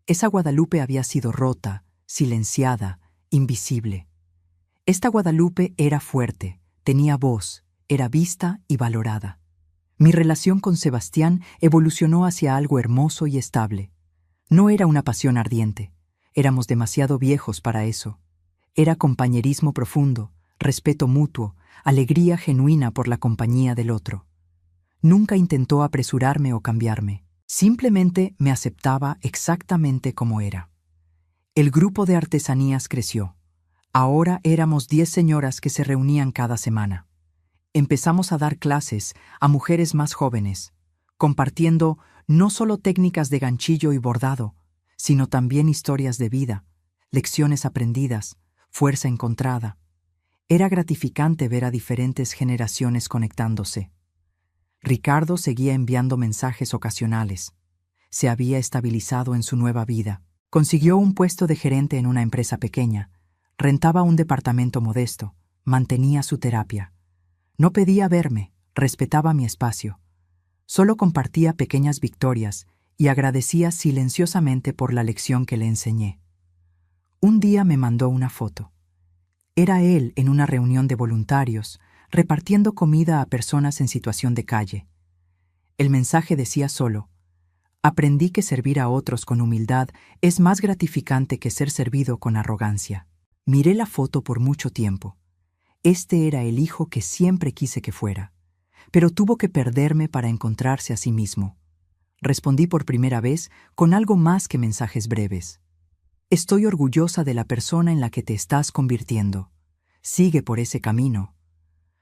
Esa Guadalupe había sido rota, silenciada, invisible. Esta Guadalupe era fuerte, tenía voz, era vista y valorada. Mi relación con Sebastián evolucionó hacia algo hermoso y estable. No era una pasión ardiente, éramos demasiado viejos para eso. Era compañerismo profundo, respeto mutuo, alegría genuina por la compañía del otro. Nunca intentó apresurarme o cambiarme, simplemente me aceptaba exactamente como era. El grupo de artesanías creció. Ahora éramos 10 señoras que se reunían cada semana. Empezamos a dar clases a mujeres más jóvenes, compartiendo no solo técnicas de ganchillo y bordado, sino también historias de vida, lecciones aprendidas, fuerza encontrada. Era gratificante ver a diferentes generaciones conectándose. Ricardo seguía enviando mensajes ocasionales. Se había estabilizado en su nueva vida. Consiguió un puesto de gerente en una empresa pequeña. Rentaba un departamento modesto. Mantenía su terapia. No pedía verme, respetaba mi espacio. Solo compartía pequeñas victorias y agradecía silenciosamente por la lección que le enseñé. Un día me mandó una foto. Era él en una reunión de voluntarios, repartiendo comida a personas en situación de calle. El mensaje decía solo: aprendí que servir a otros con humildad es más gratificante que ser servido con arrogancia. Miré la foto por mucho tiempo. Este era el hijo que siempre quise que fuera, pero tuvo que perderme para encontrarse a sí mismo. Respondí por primera vez con algo más que mensajes breves. Estoy orgullosa de la persona en la que te estás convirtiendo. Sigue por ese camino.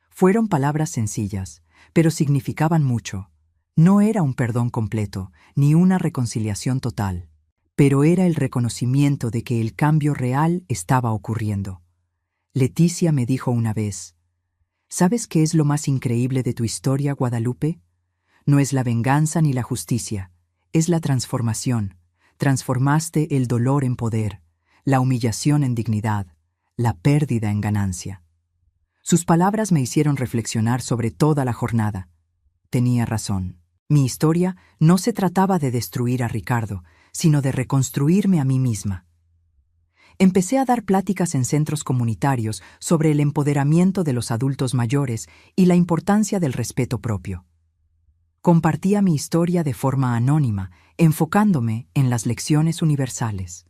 Fueron palabras sencillas, pero significaban mucho. No era un perdón completo, ni una reconciliación total, pero era el reconocimiento de que el cambio real estaba ocurriendo. Leticia me dijo una vez: ¿sabes qué es lo más increíble de tu historia, Guadalupe? No es la venganza ni la justicia, es la transformación. Transformaste el dolor en poder, la humillación en dignidad, la pérdida en ganancia. Sus palabras me hicieron reflexionar sobre toda la jornada. Tenía razón. Mi historia no se trataba de destruir a Ricardo, sino de reconstruirme a mí misma. Empecé a dar pláticas en centros comunitarios sobre el empoderamiento de los adultos mayores y la importancia del respeto propio. Compartía mi historia de forma anónima, enfocándome en las lecciones universales.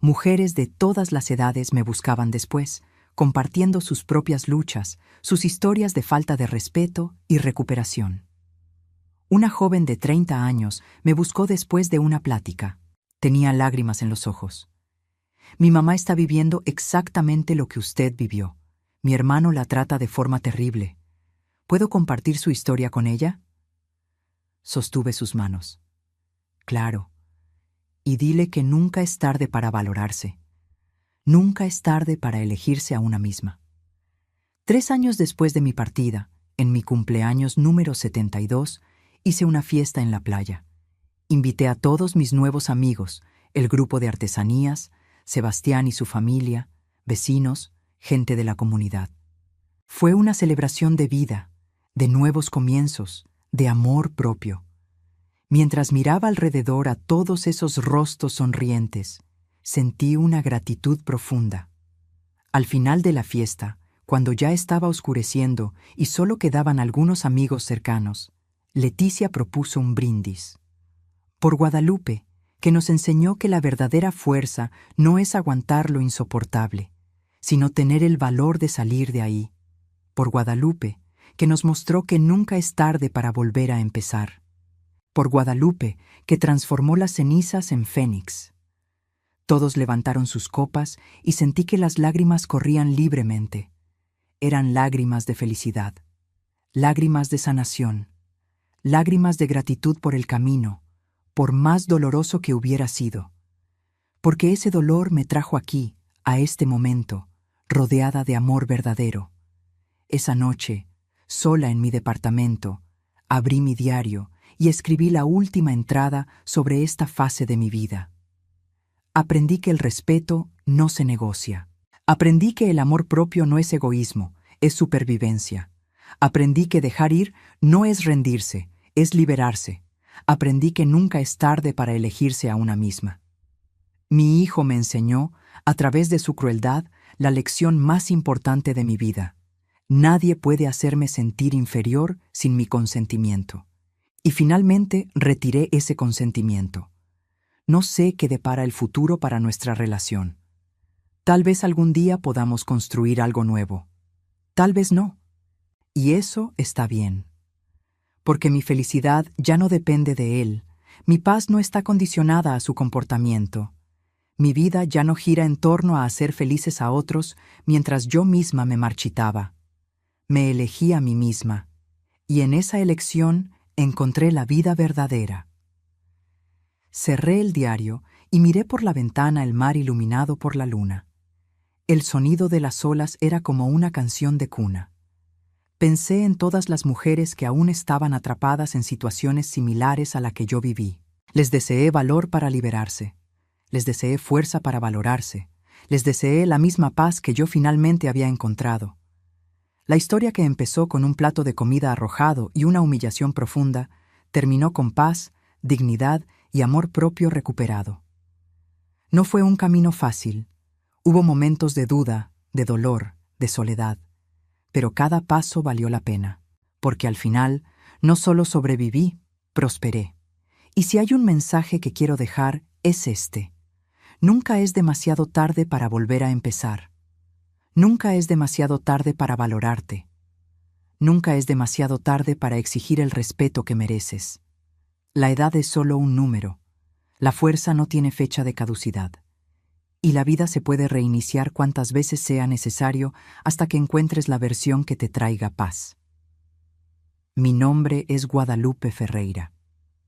Mujeres de todas las edades me buscaban después, compartiendo sus propias luchas, sus historias de falta de respeto y recuperación. Una joven de 30 años me buscó después de una plática. Tenía lágrimas en los ojos. Mi mamá está viviendo exactamente lo que usted vivió. Mi hermano la trata de forma terrible. ¿Puedo compartir su historia con ella? Sostuve sus manos. Claro. Y dile que nunca es tarde para valorarse. Nunca es tarde para elegirse a una misma. 3 años después de mi partida, en mi cumpleaños número 72, hice una fiesta en la playa. Invité a todos mis nuevos amigos, el grupo de artesanías, Sebastián y su familia, vecinos, gente de la comunidad. Fue una celebración de vida, de nuevos comienzos, de amor propio. Mientras miraba alrededor a todos esos rostros sonrientes, sentí una gratitud profunda. Al final de la fiesta, cuando ya estaba oscureciendo y solo quedaban algunos amigos cercanos, Leticia propuso un brindis. Por Guadalupe, que nos enseñó que la verdadera fuerza no es aguantar lo insoportable, sino tener el valor de salir de ahí. Por Guadalupe, que nos mostró que nunca es tarde para volver a empezar. Por Guadalupe, que transformó las cenizas en fénix. Todos levantaron sus copas y sentí que las lágrimas corrían libremente. Eran lágrimas de felicidad, lágrimas de sanación, lágrimas de gratitud por el camino, por más doloroso que hubiera sido. Porque ese dolor me trajo aquí, a este momento, rodeada de amor verdadero. Esa noche, sola en mi departamento, abrí mi diario y escribí la última entrada sobre esta fase de mi vida. Aprendí que el respeto no se negocia. Aprendí que el amor propio no es egoísmo, es supervivencia. Aprendí que dejar ir no es rendirse, es liberarse. Aprendí que nunca es tarde para elegirse a una misma. Mi hijo me enseñó, a través de su crueldad, la lección más importante de mi vida. Nadie puede hacerme sentir inferior sin mi consentimiento. Y finalmente retiré ese consentimiento. No sé qué depara el futuro para nuestra relación. Tal vez algún día podamos construir algo nuevo. Tal vez no. Y eso está bien. Porque mi felicidad ya no depende de él. Mi paz no está condicionada a su comportamiento. Mi vida ya no gira en torno a hacer felices a otros mientras yo misma me marchitaba. Me elegí a mí misma, y en esa elección encontré la vida verdadera. Cerré el diario y miré por la ventana el mar iluminado por la luna. El sonido de las olas era como una canción de cuna. Pensé en todas las mujeres que aún estaban atrapadas en situaciones similares a la que yo viví. Les deseé valor para liberarse. Les deseé fuerza para valorarse. Les deseé la misma paz que yo finalmente había encontrado. La historia que empezó con un plato de comida arrojado y una humillación profunda, terminó con paz, dignidad y amor propio recuperado. No fue un camino fácil. Hubo momentos de duda, de dolor, de soledad. Pero cada paso valió la pena, porque al final no solo sobreviví, prosperé. Y si hay un mensaje que quiero dejar, es este. Nunca es demasiado tarde para volver a empezar. Nunca es demasiado tarde para valorarte. Nunca es demasiado tarde para exigir el respeto que mereces. La edad es solo un número. La fuerza no tiene fecha de caducidad. Y la vida se puede reiniciar cuantas veces sea necesario hasta que encuentres la versión que te traiga paz. Mi nombre es Guadalupe Ferreira.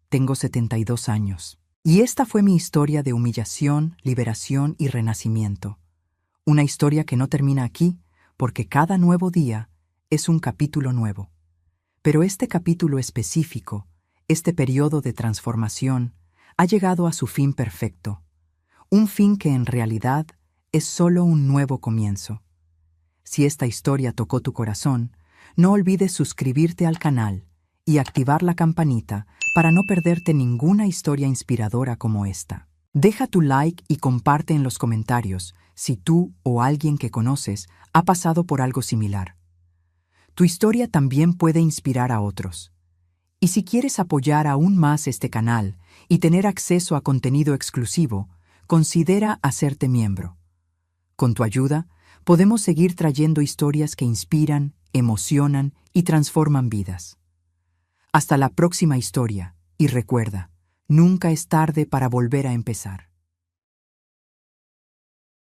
Tengo 72 años. Y esta fue mi historia de humillación, liberación y renacimiento. Una historia que no termina aquí, porque cada nuevo día es un capítulo nuevo. Pero este capítulo específico, este periodo de transformación, ha llegado a su fin perfecto. Un fin que en realidad es solo un nuevo comienzo. Si esta historia tocó tu corazón, no olvides suscribirte al canal y activar la campanita para no perderte ninguna historia inspiradora como esta. Deja tu like y comparte en los comentarios si tú o alguien que conoces ha pasado por algo similar. Tu historia también puede inspirar a otros. Y si quieres apoyar aún más este canal y tener acceso a contenido exclusivo, considera hacerte miembro. Con tu ayuda, podemos seguir trayendo historias que inspiran, emocionan y transforman vidas. Hasta la próxima historia, y recuerda, nunca es tarde para volver a empezar.